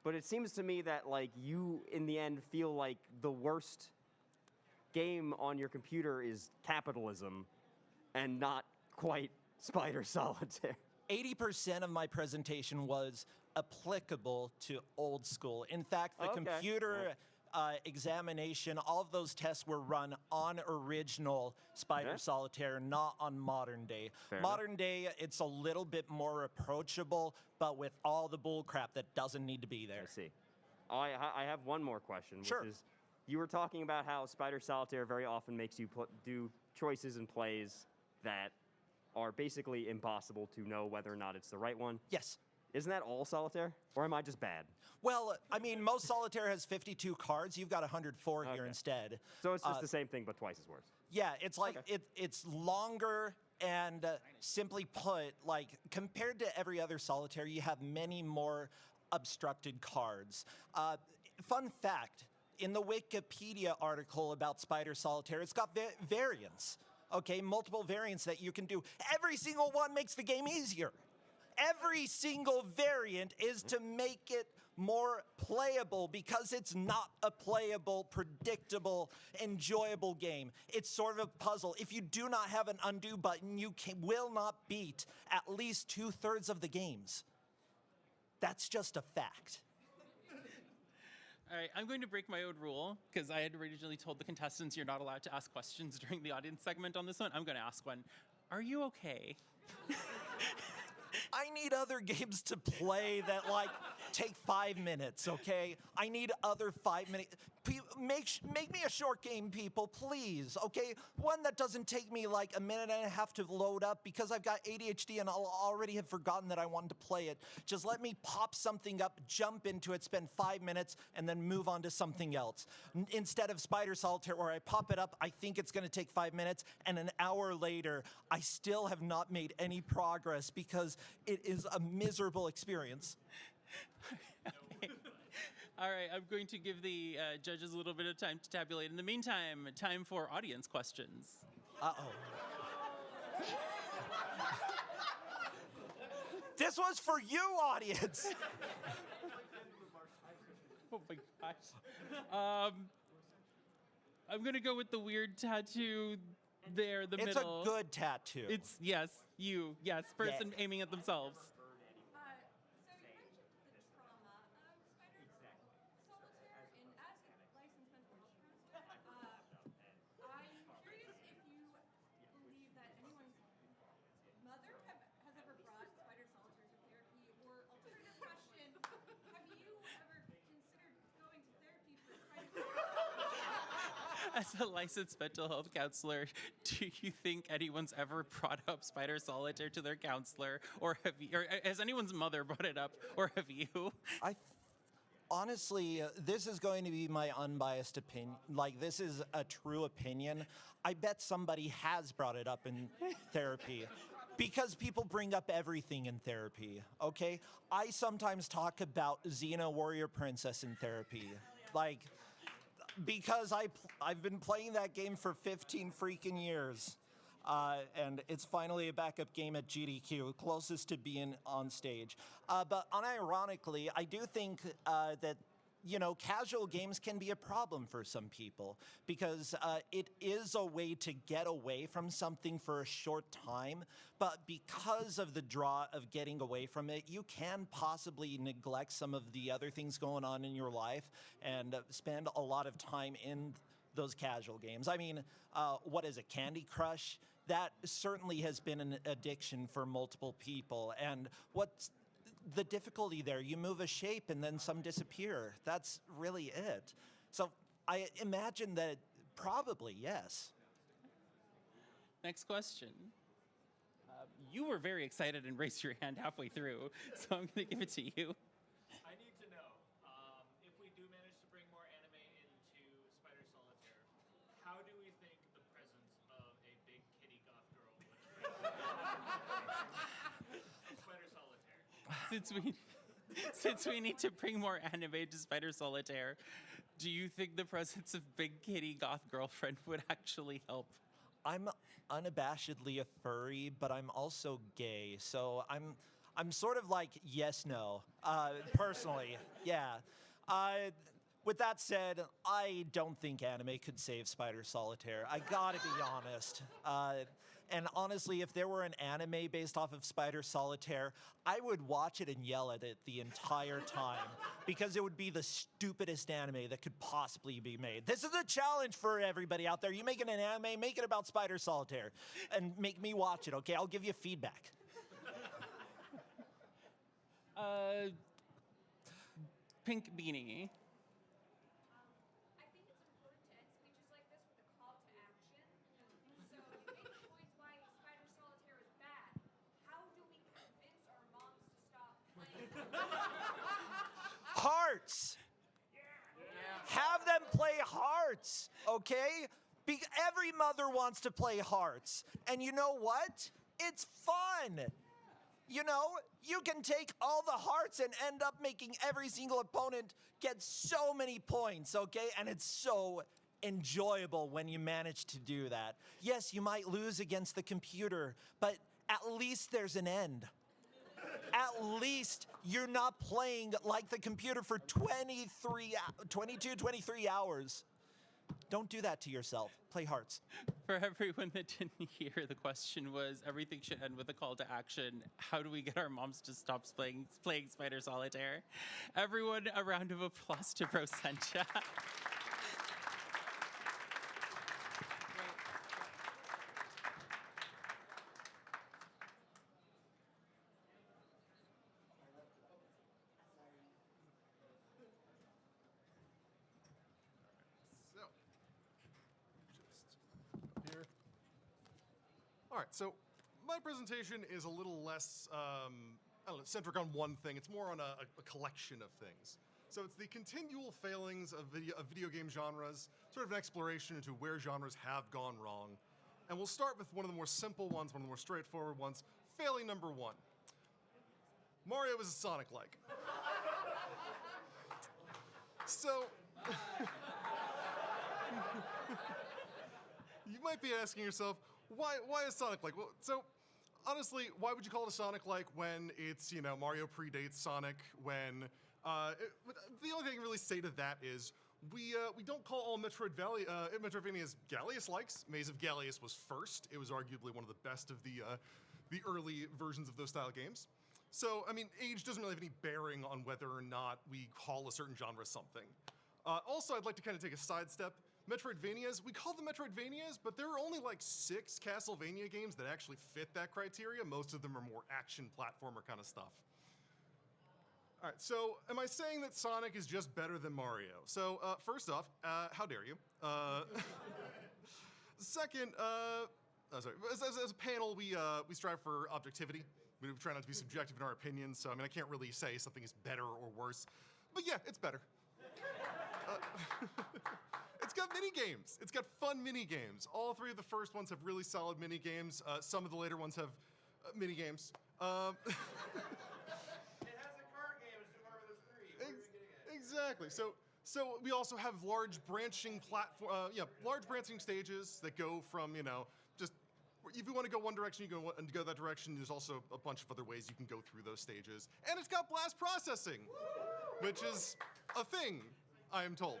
But it seems to me that like you, in the end, feel like the worst game on your computer is capitalism, and not quite Spider Solitaire.
80% of my presentation was applicable to old school. In fact, the computer examination, all of those tests were run on original Spider Solitaire, not on modern day. Modern day, it's a little bit more approachable, but with all the bull crap that doesn't need to be there.
I see. I have one more question,
Sure.
which is, you were talking about how Spider Solitaire very often makes you do choices and plays that are basically impossible to know whether or not it's the right one.
Yes.
Isn't that all Solitaire? Or am I just bad?
Well, I mean, most Solitaire has 52 cards. You've got 104 here
Okay.
instead.
So it's just the same thing, but twice as worse.
Yeah, it's like it's longer and simply put, like compared to every other Solitaire, you have many more obstructed cards. Fun fact, in the Wikipedia article about Spider Solitaire, it's got variants. Okay, multiple variants that you can do. Every single one makes the game easier. Every single variant is to make it more playable because it's not a playable, predictable, enjoyable game. It's sort of a puzzle. If you do not have an undo button, you will not beat at least 2/3 of the games. That's just a fact.
All right, I'm going to break my own rule because I had originally told the contestants you're not allowed to ask questions during the audience segment on this one. I'm going to ask one. Are you okay?
I need other games to play that like take 5 minutes, okay? I need other 5 minutes. Make me a short game, people, please, okay? One that doesn't take me like a minute and a half to load up because I've got ADHD and I'll already have forgotten that I wanted to play it. Just let me pop something up, jump into it, spend 5 minutes, and then move on to something else. Instead of Spider Solitaire, where I pop it up, I think it's gonna take 5 minutes, and an hour later, I still have not made any progress because it is a miserable experience.
All right, I'm going to give the judges a little bit of time to tabulate. In the meantime, time for audience questions.
Uh-oh. This was for you, audience.
Oh my gosh. I'm going to go with the weird tattoo there, the
It's
middle.
a good tattoo.
It's, yes, you. Yes, person aiming at themselves.
So you mentioned the trauma of Spider Solitaire, and as a licensed mental health counselor, I'm curious if you believe that anyone's mother has ever brought Spider Solitaire to therapy, or alternative question, have you ever considered going to therapy for Spider Solitaire?
As a licensed mental health counselor, do you think anyone's ever brought up Spider Solitaire to their counselor, or has anyone's mother brought it up, or have you?
Honestly, this is going to be my unbiased opinion. Like, this is a true opinion. I bet somebody has brought it up in therapy. Because people bring up everything in therapy, okay? I sometimes talk about Xena Warrior Princess in therapy. Like, because I've been playing that game for 15 freaking years. And it's finally a backup game at GDQ, closest to being on stage. But unironically, I do think that, you know, casual games can be a problem for some people because it is a way to get away from something for a short time. But because of the draw of getting away from it, you can possibly neglect some of the other things going on in your life and spend a lot of time in those casual games. I mean, what is it, Candy Crush? That certainly has been an addiction for multiple people. And what's the difficulty there? You move a shape and then some disappear. That's really it. So I imagine that probably, yes.
Next question. You were very excited and raised your hand halfway through, so I'm going to give it to you.
I need to know, if we do manage to bring more anime into Spider Solitaire, how do we think the presence of a big kitty goth girl would affect Spider Solitaire?
Since we need to bring more anime to Spider Solitaire, do you think the presence of big kitty goth girlfriend would actually help?
I'm unabashedly a furry, but I'm also gay, so I'm sort of like yes, no, personally, yeah. With that said, I don't think anime could save Spider Solitaire. I gotta be honest. And honestly, if there were an anime based off of Spider Solitaire, I would watch it and yell at it the entire time because it would be the stupidest anime that could possibly be made. This is a challenge for everybody out there. You making an anime, make it about Spider Solitaire and make me watch it, okay? I'll give you feedback.
Pink beanie.
I think it's
Hearts, okay? Every mother wants to play Hearts. And you know what? It's fun. You know, you can take all the hearts and end up making every single opponent get so many points, okay? And it's so enjoyable when you manage to do that. Yes, you might lose against the computer, but at least there's an end. At least you're not playing like the computer for 22, 23 hours. Don't do that to yourself. Play Hearts.
For everyone that didn't hear, the question was, everything should end with a call to action. How do we get our moms to stop playing Spider Solitaire? Everyone, a round of applause to Prosentia.
So, just here. All right, so my presentation is a little less, I don't know, centric on one thing. It's more on a collection of things. So it's the continual failings of video game genres, sort of an exploration into where genres have gone wrong. And we'll start with one of the more simple ones, one of the more straightforward ones. Failing number one. Mario is a Sonic-like. So, you might be asking yourself, why is Sonic-like? Well, so, honestly, why would you call it a Sonic-like when it's, you know, Mario predates Sonic, when, the only thing I can really say to that is, we don't call all Metroidvanias Gallius-likes. Maze of Gallius was first. It was arguably one of the best of the early versions of those style games. So, I mean, age doesn't really have any bearing on whether or not we call a certain genre something. Also, I'd like to kind of take a sidestep. Metroidvanias, we call them Metroidvanias, but there are only like 6 Castlevania games that actually fit that criteria. Most of them are more action platformer kind of stuff. All right, so am I saying that Sonic is just better than Mario? So first off, how dare you? Second, sorry, as a panel, we strive for objectivity. We try not to be subjective in our opinions, so I mean, I can't really say something is better or worse. But yeah, it's better. It's got mini games. It's got fun mini games. All 3 of the first ones have really solid mini games. Some of the later ones have mini games.
It has a card game in Super Mario Bros. 3. What are we getting at?
Exactly. So we also have large branching large branching stages that go from, you know, just if you want to go one direction, you go that direction. There's also a bunch of other ways you can go through those stages, and it's got blast processing, which is a thing, I am told.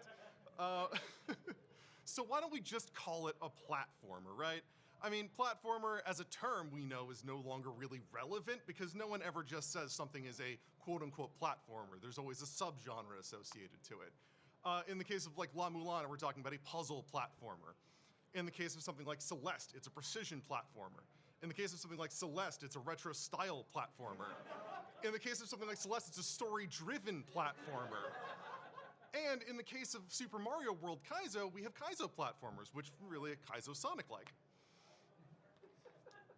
So why don't we just call it a platformer, right? I mean, platformer as a term we know is no longer really relevant because no one ever just says something is a quote-unquote platformer. There's always a subgenre associated to it. In the case of like La Mulana, we're talking about a puzzle platformer. In the case of something like Celeste, it's a precision platformer. In the case of something like Celeste, it's a retro style platformer. In the case of something like Celeste, it's a story-driven platformer. And in the case of Super Mario World Kaizo, we have Kaizo platformers, which really are Kaizo Sonic-like.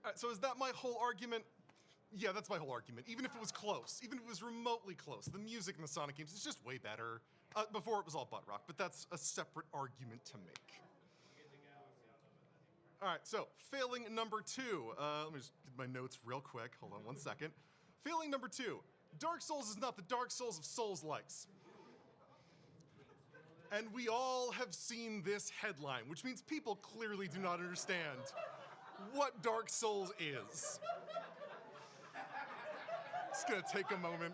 All right, so is that my whole argument? Yeah, that's my whole argument. Even if it was close, even if it was remotely close, the music in the Sonic games is just way better. Before it was all butt rock, but that's a separate argument to make. All right, so failing number 2. Let me just get my notes real quick. Hold on one second. Failing number 2. Dark Souls is not the Dark Souls of Souls-likes. And we all have seen this headline, which means people clearly do not understand what Dark Souls is. Just gonna take a moment,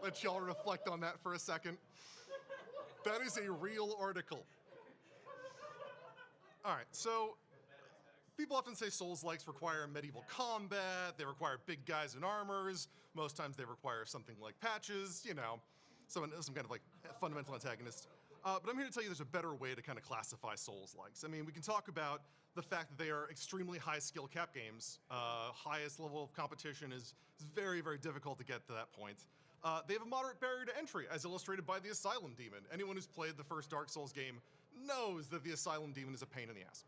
let y'all reflect on that for a second. That is a real article. All right, so people often say Souls-likes require medieval combat, they require big guys in armors, most times they require something like patches, you know, some kind of like fundamental antagonist. But I'm here to tell you there's a better way to kind of classify Souls-likes. I mean, we can talk about the fact that they are extremely high skill cap games. Highest level of competition is very, very difficult to get to that point. They have a moderate barrier to entry, as illustrated by the Asylum Demon. Anyone who's played the first Dark Souls game knows that the Asylum Demon is a pain in the ass.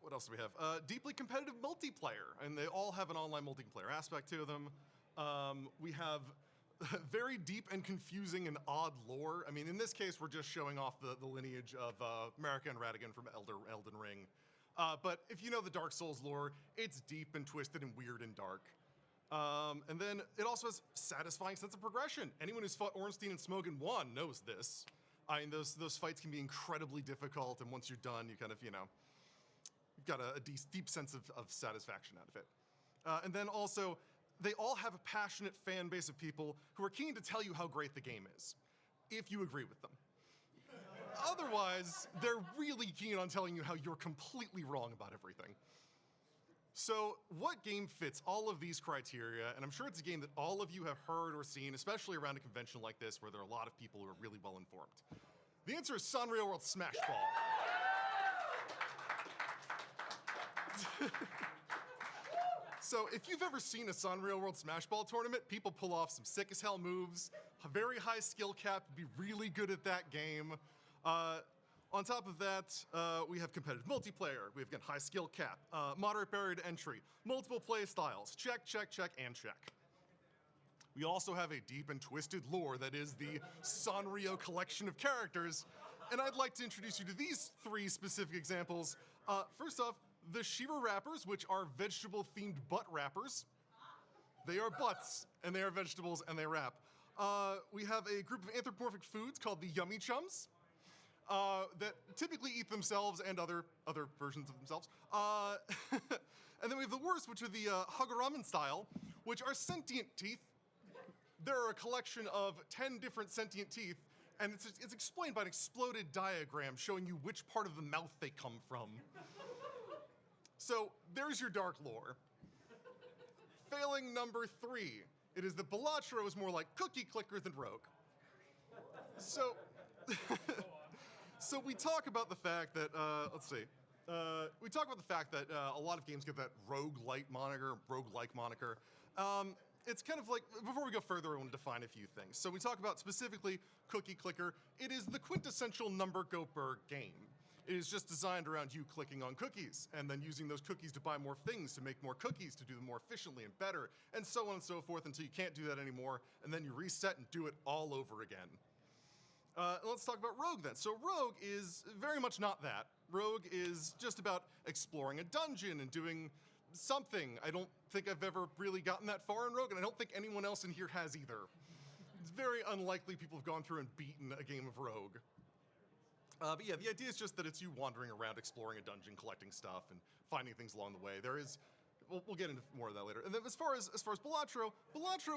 What else do we have? Deeply competitive multiplayer, and they all have an online multiplayer aspect to them. We have very deep and confusing and odd lore. I mean, in this case, we're just showing off the lineage of Marika and Radigan from Elden Ring. But if you know the Dark Souls lore, it's deep and twisted and weird and dark. And then it also has satisfying sense of progression. Anyone who's fought Ornstein and Smogon 1 knows this. I mean, those fights can be incredibly difficult, and once you're done, you kind of, you've got a deep sense of satisfaction out of it. And then also, they all have a passionate fan base of people who are keen to tell you how great the game is, if you agree with them. Otherwise, they're really keen on telling you how you're completely wrong about everything. So what game fits all of these criteria? And I'm sure it's a game that all of you have heard or seen, especially around a convention like this where there are a lot of people who are really well informed. The answer is Sanrio World Smash Ball. So if you've ever seen a Sanrio World Smash Ball tournament, people pull off some sick as hell moves, a very high skill cap, be really good at that game. On top of that, we have competitive multiplayer. We have, again, high skill cap, moderate barrier to entry, multiple play styles, check, check, check, and check. We also have a deep and twisted lore that is the Sanrio collection of characters. And I'd like to introduce you to these 3 specific examples. First off, the Shiva wrappers, which are vegetable-themed butt wrappers. They are butts, and they are vegetables, and they wrap. We have a group of anthropomorphic foods called the Yummy Chums. That typically eat themselves and other versions of themselves. And then we have the worst, which are the Haguramen style, which are sentient teeth. There are a collection of 10 different sentient teeth, and it's explained by an exploded diagram showing you which part of the mouth they come from. So there's your dark lore. Failing number 3. It is that Balatro is more like Cookie Clicker than Rogue. So... So we talk about the fact that, we talk about the fact that a lot of games get that roguelite moniker. It's kind of like, before we go further, I want to define a few things. So we talk about specifically Cookie Clicker. It is the quintessential number go burr game. It is just designed around you clicking on cookies and then using those cookies to buy more things, to make more cookies, to do them more efficiently and better, and so on and so forth until you can't do that anymore, and then you reset and do it all over again. Let's talk about Rogue then. So Rogue is very much not that. Rogue is just about exploring a dungeon and doing something. I don't think I've ever really gotten that far in Rogue, and I don't think anyone else in here has either. It's very unlikely people have gone through and beaten a game of Rogue. But yeah, the idea is just that it's you wandering around, exploring a dungeon, collecting stuff, and finding things along the way. There is, we'll get into more of that later. And then as far as Balatro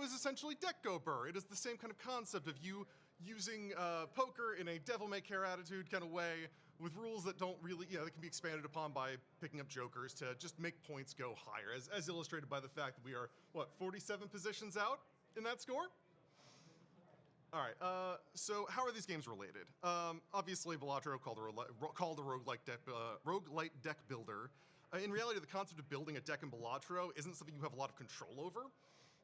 is essentially deck go burr. It is the same kind of concept of you using poker in a devil-may-care attitude kind of way, with rules that don't really, that can be expanded upon by picking up jokers to just make points go higher, as illustrated by the fact that we are, 47 positions out in that score? All right, so how are these games related? Obviously, Balatro, called a roguelite deck builder. In reality, the concept of building a deck in Balatro isn't something you have a lot of control over.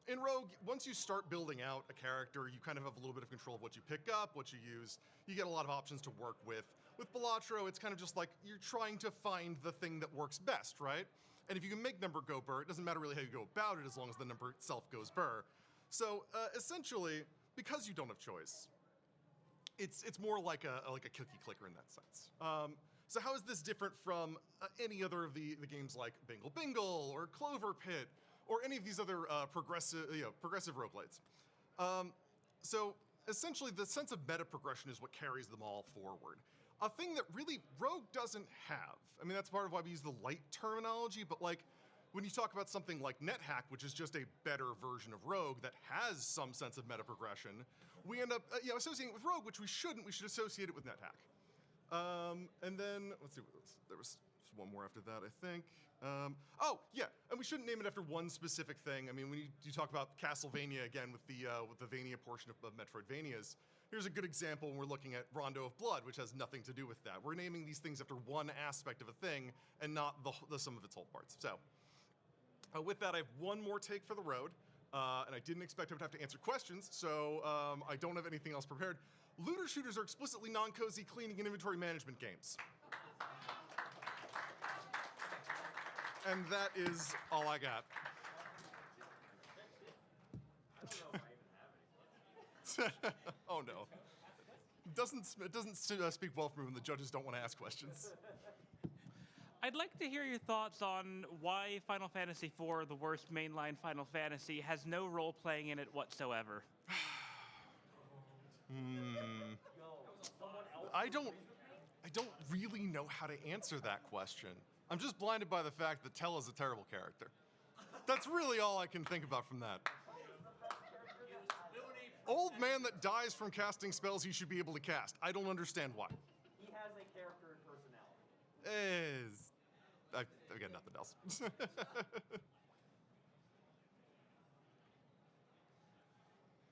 In Rogue, once you start building out a character, you kind of have a little bit of control of what you pick up, what you use. You get a lot of options to work with. With Balatro, it's kind of just like you're trying to find the thing that works best, right? And if you can make number go burr, it doesn't matter really how you go about it as long as the number itself goes burr. So essentially, because you don't have choice, it's more like a cookie clicker in that sense. So how is this different from any other of the games like Bingle Bingle or Clover Pit, or any of these other progressive roguelites? So essentially, the sense of meta progression is what carries them all forward. A thing that really Rogue doesn't have. I mean, that's part of why we use the light terminology, but like, when you talk about something like NetHack, which is just a better version of Rogue that has some sense of meta progression, we end up associating it with Rogue, which we shouldn't. We should associate it with NetHack. And then, let's see, there was one more after that, I think. Oh, yeah, and we shouldn't name it after one specific thing. I mean, when you talk about Castlevania again with the Vania portion of Metroidvanias, here's a good example when we're looking at Rondo of Blood, which has nothing to do with that. We're naming these things after one aspect of a thing and not the sum of its whole parts. So, with that, I have one more take for the road, and I didn't expect I would have to answer questions, so I don't have anything else prepared. Looter shooters are explicitly non-cozy cleaning and inventory management games. And that is all I got. Oh no. It doesn't speak well for me when the judges don't want to ask questions.
I'd like to hear your thoughts on why Final Fantasy IV, the worst mainline Final Fantasy, has no role-playing in it whatsoever.
I don't really know how to answer that question. I'm just blinded by the fact that Tell is a terrible character. That's really all I can think about from that. Old man that dies from casting spells he should be able to cast. I don't understand why.
He has a character and personality.
I got nothing else.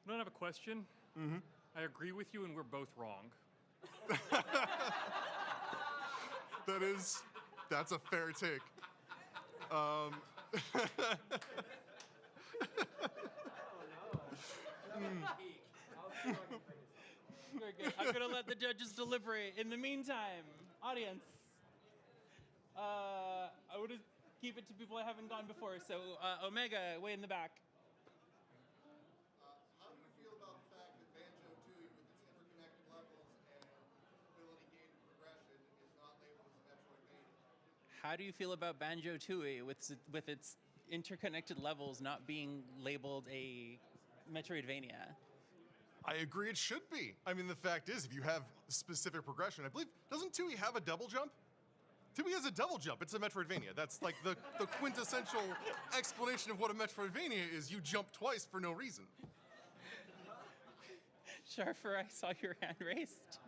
I don't have a question.
Mm-hmm.
I agree with you, and we're both wrong.
That's a fair take.
Very good. I'm gonna let the judges deliberate. In the meantime, audience, I want to keep it to people I haven't gone before. So, Omega, way in the back.
How do you feel about the fact that Banjo-Tooie, with its interconnected levels and ability gain progression, is not labeled as a Metroidvania?
How do you feel about Banjo-Tooie with its interconnected levels not being labeled a Metroidvania?
I agree it should be. I mean, the fact is, if you have specific progression, I believe, doesn't Tooie have a double jump? Tooie has a double jump. It's a Metroidvania. That's like the quintessential explanation of what a Metroidvania is. You jump twice for no reason.
Sharfer, I saw your hand raised.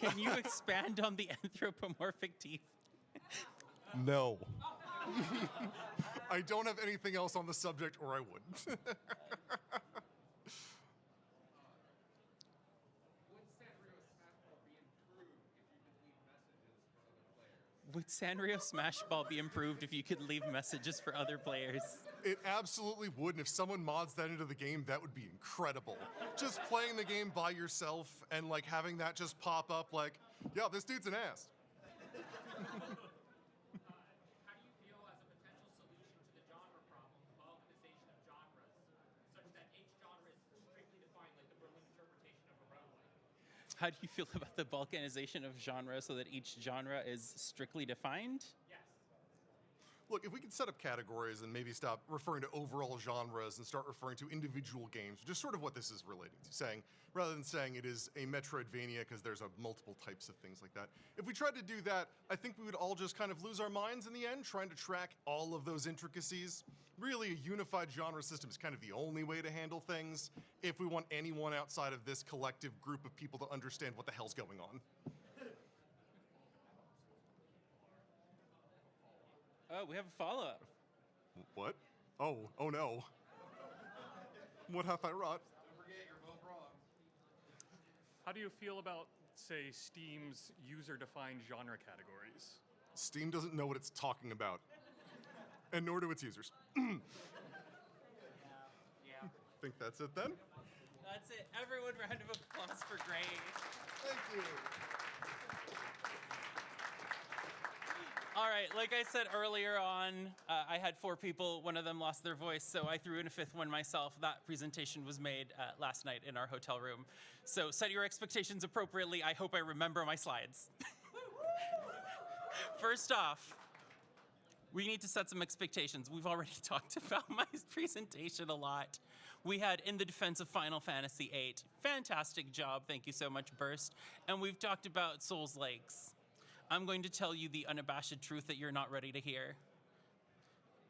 Can you expand on the anthropomorphic teeth?
No. I don't have anything else on the subject, or I wouldn't.
Would Sanrio Smash Ball be improved if you could leave messages for other players?
It absolutely would, and if someone mods that into the game, that would be incredible. Just playing the game by yourself and like having that just pop up like, yeah, this dude's an ass.
How do you feel as a potential solution to the genre problem, the balkanization of genres, such that each genre is strictly defined like the Berlin interpretation of a roguelike?
How do you feel about the balkanization of genre so that each genre is strictly defined?
Yes.
Look, if we could set up categories and maybe stop referring to overall genres and start referring to individual games, which is sort of what this is relating to, saying, rather than saying it is a Metroidvania because there's multiple types of things like that. If we tried to do that, I think we would all just kind of lose our minds in the end, trying to track all of those intricacies. Really, a unified genre system is kind of the only way to handle things if we want anyone outside of this collective group of people to understand what the hell's going on.
Oh, we have a follow-up.
What? Oh no. What hath I wrought?
Don't forget, you're both wrong.
How do you feel about, say, Steam's user-defined genre categories?
Steam doesn't know what it's talking about. And nor do its users. Think that's it then?
That's it. Everyone, round of applause for Gray.
Thank you.
All right, like I said earlier on, I had 4 people. One of them lost their voice, so I threw in a 5th one myself. That presentation was made last night in our hotel room. So set your expectations appropriately. I hope I remember my slides. First off, we need to set some expectations. We've already talked about my presentation a lot. We had In the Defense of Final Fantasy VIII. Fantastic job. Thank you so much, Burst. And we've talked about Souls-likes. I'm going to tell you the unabashed truth that you're not ready to hear.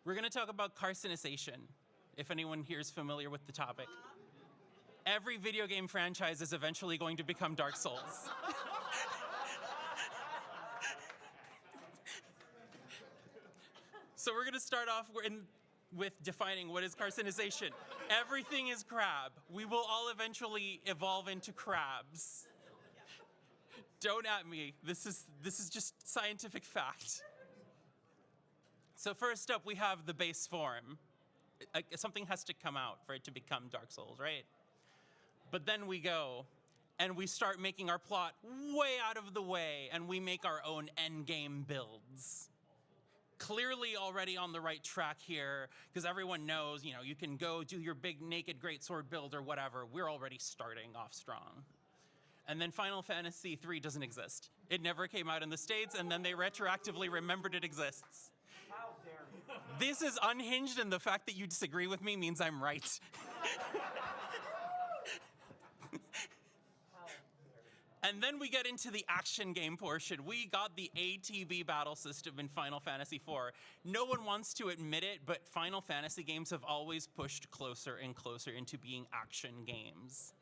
We're going to talk about carcinization, if anyone here is familiar with the topic. Every video game franchise is eventually going to become Dark Souls. So we're going to start off with defining what is carcinization. Everything is crab. We will all eventually evolve into crabs. Don't at me. This is just scientific fact. So first up, we have the base form. Something has to come out for it to become Dark Souls, right? But then we go and we start making our plot way out of the way, and we make our own endgame builds. clearly already on the right track here because everyone knows, you can go do your big naked greatsword build or whatever. We're already starting off strong. And then Final Fantasy III doesn't exist. It never came out in the States, and then they retroactively remembered it exists.
How dare you?
This is Unhinged, and the fact that you disagree with me means I'm right. And then we get into the action game portion. We got the ATB battle system in Final Fantasy IV. No one wants to admit it, but Final Fantasy games have always pushed closer and closer into being action games.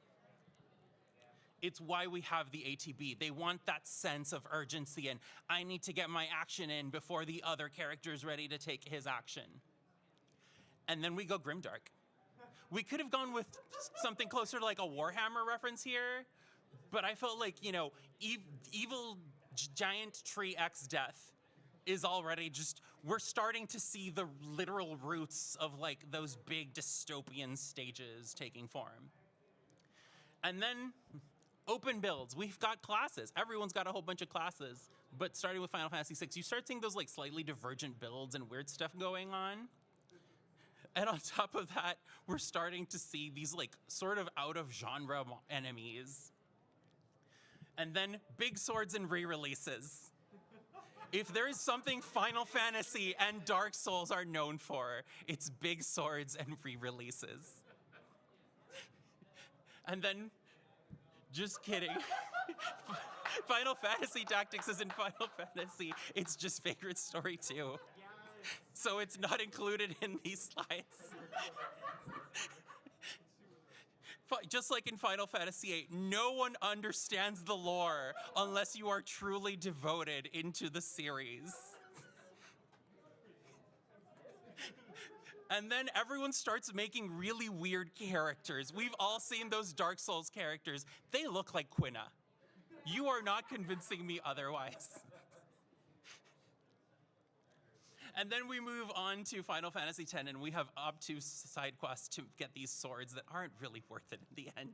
It's why we have the ATB. They want that sense of urgency and I need to get my action in before the other character's ready to take his action. And then we go grimdark. We could have gone with something closer to like a Warhammer reference here, but I felt like, Evil Giant Tree X Death is already just, we're starting to see the literal roots of like those big dystopian stages taking form. And then open builds. We've got classes. Everyone's got a whole bunch of classes, but starting with Final Fantasy VI, you start seeing those like slightly divergent builds and weird stuff going on. And on top of that, we're starting to see these like sort of out of genre enemies. And then big swords and re-releases. If there is something Final Fantasy and Dark Souls are known for, it's big swords and re-releases. And then, just kidding. Final Fantasy Tactics isn't Final Fantasy, it's just Vagrant Story 2. So it's not included in these slides. Just like in Final Fantasy VIII, no one understands the lore unless you are truly devoted into the series. And then everyone starts making really weird characters. We've all seen those Dark Souls characters. They look like Quina. You are not convincing me otherwise. And then we move on to Final Fantasy X, and we have obtuse side quests to get these swords that aren't really worth it in the end.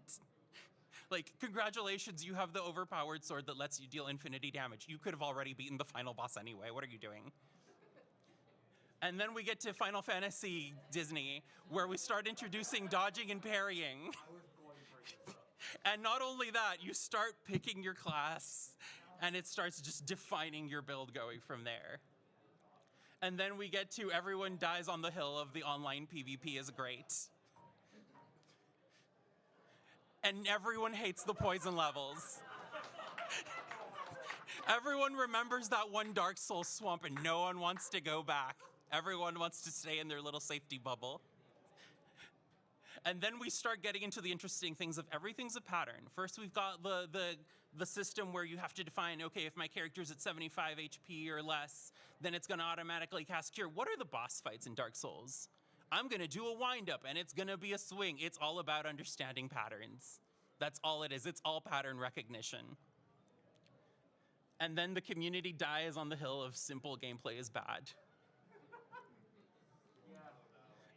Like, congratulations, you have the overpowered sword that lets you deal infinity damage. You could have already beaten the final boss anyway. What are you doing? And then we get to Final Fantasy Disney, where we start introducing dodging and parrying. And not only that, you start picking your class, and it starts just defining your build going from there. And then we get to everyone dies on the hill of the online PvP is great. And everyone hates the poison levels. Everyone remembers that one Dark Souls swamp and no one wants to go back. Everyone wants to stay in their little safety bubble. And then we start getting into the interesting things of everything's a pattern. First, we've got the system where you have to define, okay, if my character's at 75 HP or less, then it's gonna automatically cast Cure. What are the boss fights in Dark Souls? I'm gonna do a wind-up and it's gonna be a swing. It's all about understanding patterns. That's all it is. It's all pattern recognition. And then the community dies on the hill of simple gameplay is bad.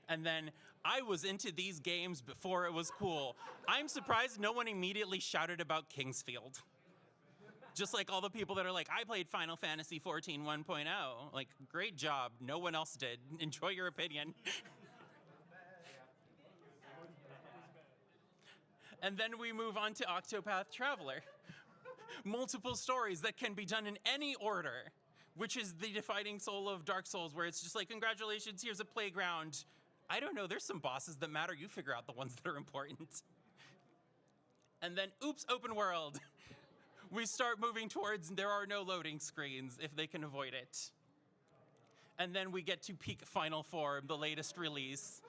And then I was into these games before it was cool. I'm surprised no one immediately shouted about Kingsfield. Just like all the people that are like, I played Final Fantasy XIV 1.0. Like, great job. No one else did. Enjoy your opinion. And then we move on to Octopath Traveler. Multiple stories that can be done in any order, which is the defining soul of Dark Souls, where it's just like, congratulations, here's a playground. I don't know, there's some bosses that matter. You figure out the ones that are important. And then, oops, open world. We start moving towards there are no loading screens if they can avoid it. And then we get to peak final form, the latest release,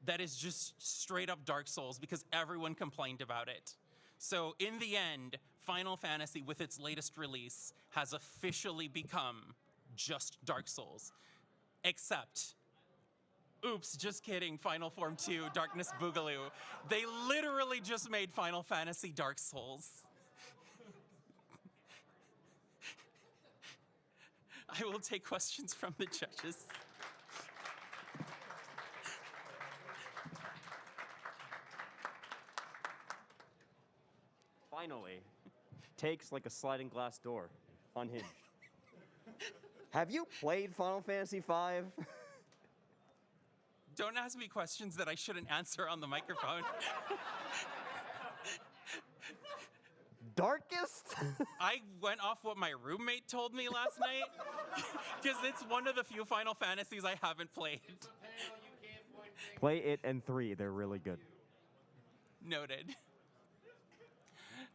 that is just straight up Dark Souls because everyone complained about it. So in the end, Final Fantasy with its latest release has officially become just Dark Souls. Except, oops, just kidding, Final Form 2, Darkness Boogaloo. They literally just made Final Fantasy Dark Souls. I will take questions from the judges.
Finally, takes like a sliding glass door, Unhinged. Have you played Final Fantasy V?
Don't ask me questions that I shouldn't answer on the microphone.
Darkest?
I went off what my roommate told me last night because it's one of the few Final Fantasies I haven't played.
Play it and 3. They're really good.
Noted.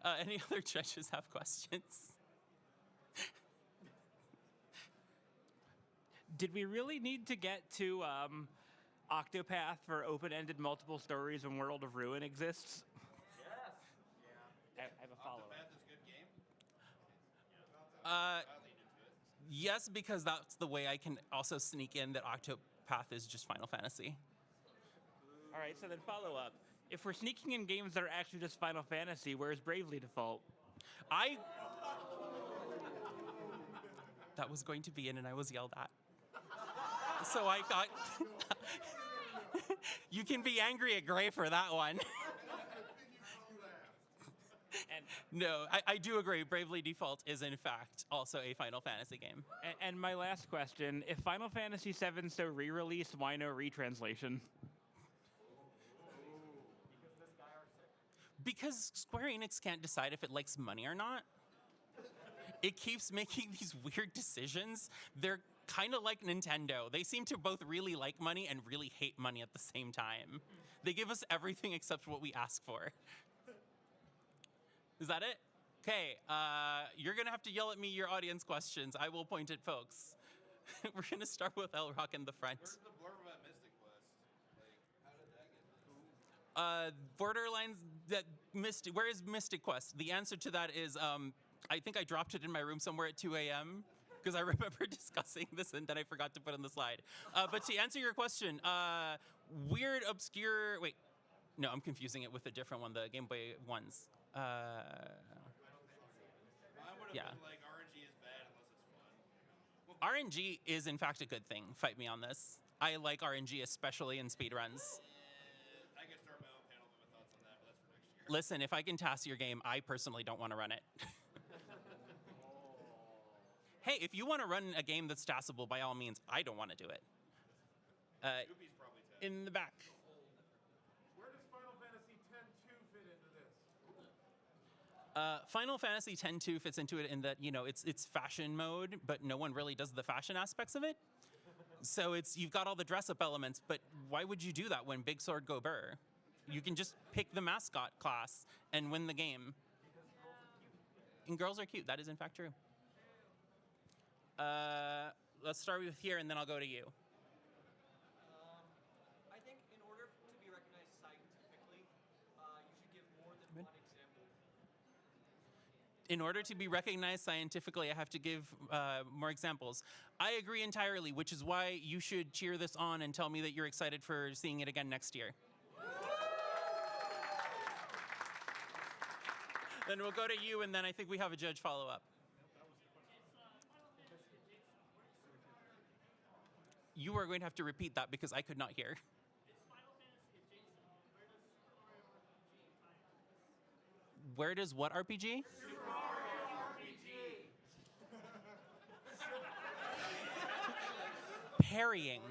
Any other judges have questions?
Did we really need to get to Octopath for open-ended multiple stories when World of Ruin exists? I have a follow-up.
Yes, because that's the way I can also sneak in that Octopath is just Final Fantasy.
All right, so then follow-up. If we're sneaking in games that are actually just Final Fantasy, where's Bravely Default?
That was going to be in and I was yelled at. So I got... You can be angry at Gray for that one. No, I do agree. Bravely Default is in fact also a Final Fantasy game.
And my last question, if Final Fantasy VII so re-released, why no retranslation?
Because Square Enix can't decide if it likes money or not. It keeps making these weird decisions. They're kind of like Nintendo. They seem to both really like money and really hate money at the same time. They give us everything except what we ask for. Is that it? Okay, you're gonna have to yell at me your audience questions. I will point at folks. We're gonna start with El Rock in the front.
Where's the blurb about Mystic Quest? Like, how did that get done?
Borderlands, where is Mystic Quest? The answer to that is, I think I dropped it in my room somewhere at 2 a.m. because I remember discussing this and then I forgot to put in the slide. But to answer your question, weird, obscure, wait, no, I'm confusing it with a different one, the Game Boy ones.
Mine would have
Yeah.
been like RNG is bad unless it's fun.
RNG is in fact a good thing. Fight me on this. I like RNG, especially in speedruns.
I can start my own panel with my thoughts on that, but that's for next year.
Listen, if I can task your game, I personally don't want to run it. Hey, if you want to run a game that's taskable, by all means, I don't want to do it.
Doopy's probably 10.
In the back.
Where does Final Fantasy X-2 fit into this?
Final Fantasy X-2 fits into it in that, you know, it's fashion mode, but no one really does the fashion aspects of it. So you've got all the dress-up elements, but why would you do that when Big Sword Go Burr? You can just pick the mascot class and win the game. And girls are cute. That is in fact true. Let's start with here, and then I'll go to you.
I think in order to be recognized scientifically, you should give more than one example.
In order to be recognized scientifically, I have to give more examples. I agree entirely, which is why you should cheer this on and tell me that you're excited for seeing it again next year. Then we'll go to you, and then I think we have a judge follow-up. You are going to have to repeat that because I could not hear. Where does what RPG?
Super Mario RPG.
Parrying.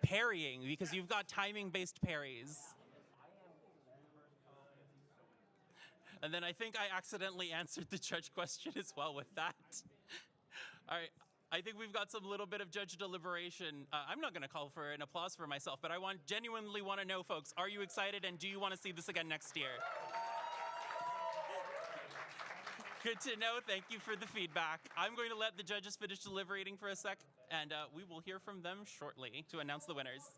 Parrying, because you've got timing-based parries. And then I think I accidentally answered the judge question as well with that. All right. I think we've got some little bit of judge deliberation. I'm not going to call for an applause for myself, but I genuinely want to know, folks, are you excited and do you want to see this again next year? Good to know. Thank you for the feedback. I'm going to let the judges finish deliberating for a sec, and we will hear from them shortly to announce the winners.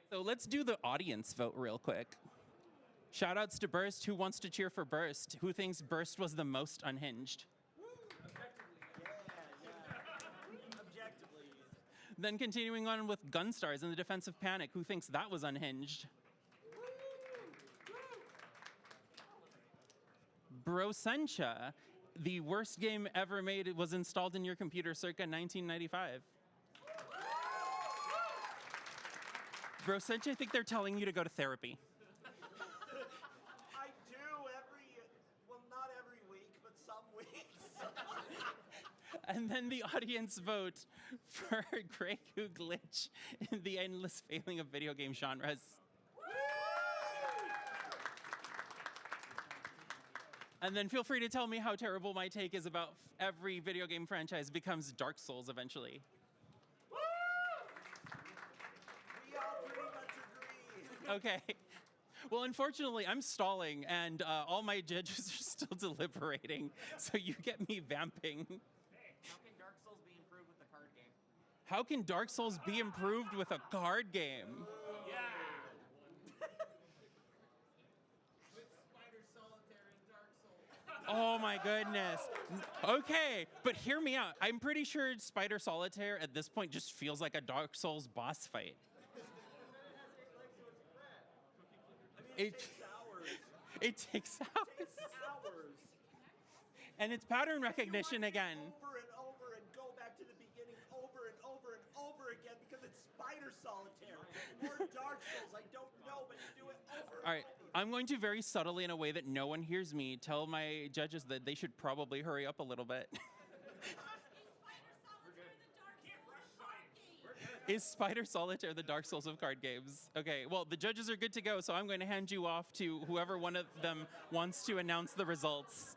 So let's do the audience vote real quick. Shout outs to Burst. Who wants to cheer for Burst? Who thinks Burst was the most unhinged?
Objectively.
Then continuing on with Gunstars in the defense of Panic, who thinks that was unhinged? Brosencha, the worst game ever made, it was installed in your computer circa 1995. Brosencha, I think they're telling you to go to therapy.
I do not every week, but some weeks.
And then the audience vote for Grey Goo Glitch in the endless failing of video game genres. And then feel free to tell me how terrible my take is about every video game franchise becomes Dark Souls eventually.
We all pretty much agree.
Okay. Well, unfortunately, I'm stalling, and all my judges are still deliberating, so you get me vamping.
How can Dark Souls be improved with a card game?
How can Dark Souls be improved with a card game?
With Spider Solitaire and Dark Souls.
Oh my goodness. Okay, but hear me out. I'm pretty sure Spider Solitaire at this point just feels like a Dark Souls boss fight. It takes hours. And it's pattern recognition again.
Over and over and go back to the beginning over and over and over again because it's Spider Solitaire or Dark Souls. I don't know, but you do it over.
All right, I'm going to very subtly, in a way that no one hears me, tell my judges that they should probably hurry up a little bit. Is Spider Solitaire the Dark Souls of card games? Okay, well, the judges are good to go, so I'm going to hand you off to whoever one of them wants to announce the results.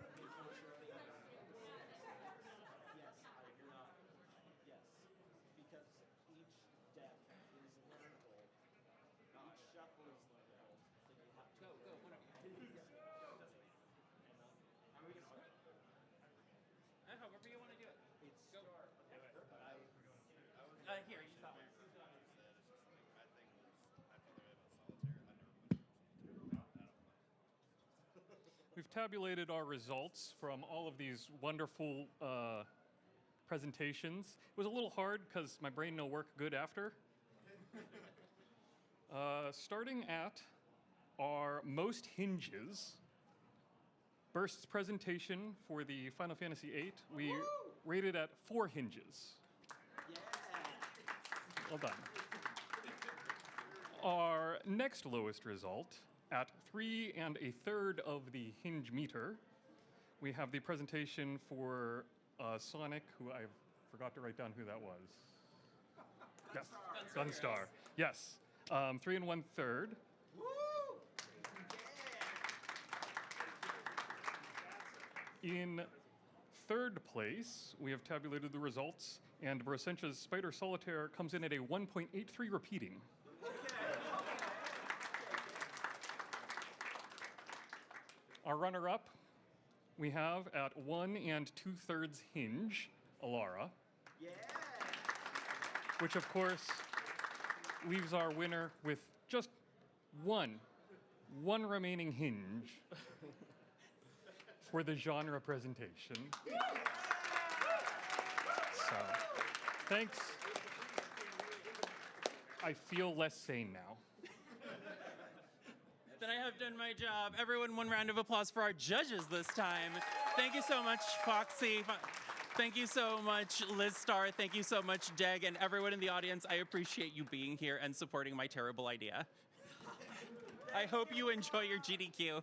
However you want to do it. Go. Here, use that one.
We've tabulated our results from all of these wonderful presentations. It was a little hard because my brain no work good after. Starting at our most hinges, Burst's presentation for the Final Fantasy VIII, we rated at 4 hinges. Well done. Our next lowest result, at 3 1/3 of the hinge meter, we have the presentation for Sonic, who I forgot to write down who that was. Yes, Gunstar. Yes, 3 1/3. In third place, we have tabulated the results, and Brosencha's Spider Solitaire comes in at a 1.83 repeating. Our runner-up, we have at 1 2/3 hinge, Alara. Which, of course, leaves our winner with just one remaining hinge for the genre presentation. So, thanks. I feel less sane now.
Then I have done my job. Everyone, one round of applause for our judges this time. Thank you so much, Foxy. Thank you so much, Liz Starr. Thank you so much, Deg, and everyone in the audience. I appreciate you being here and supporting my terrible idea. I hope you enjoy your GDQ.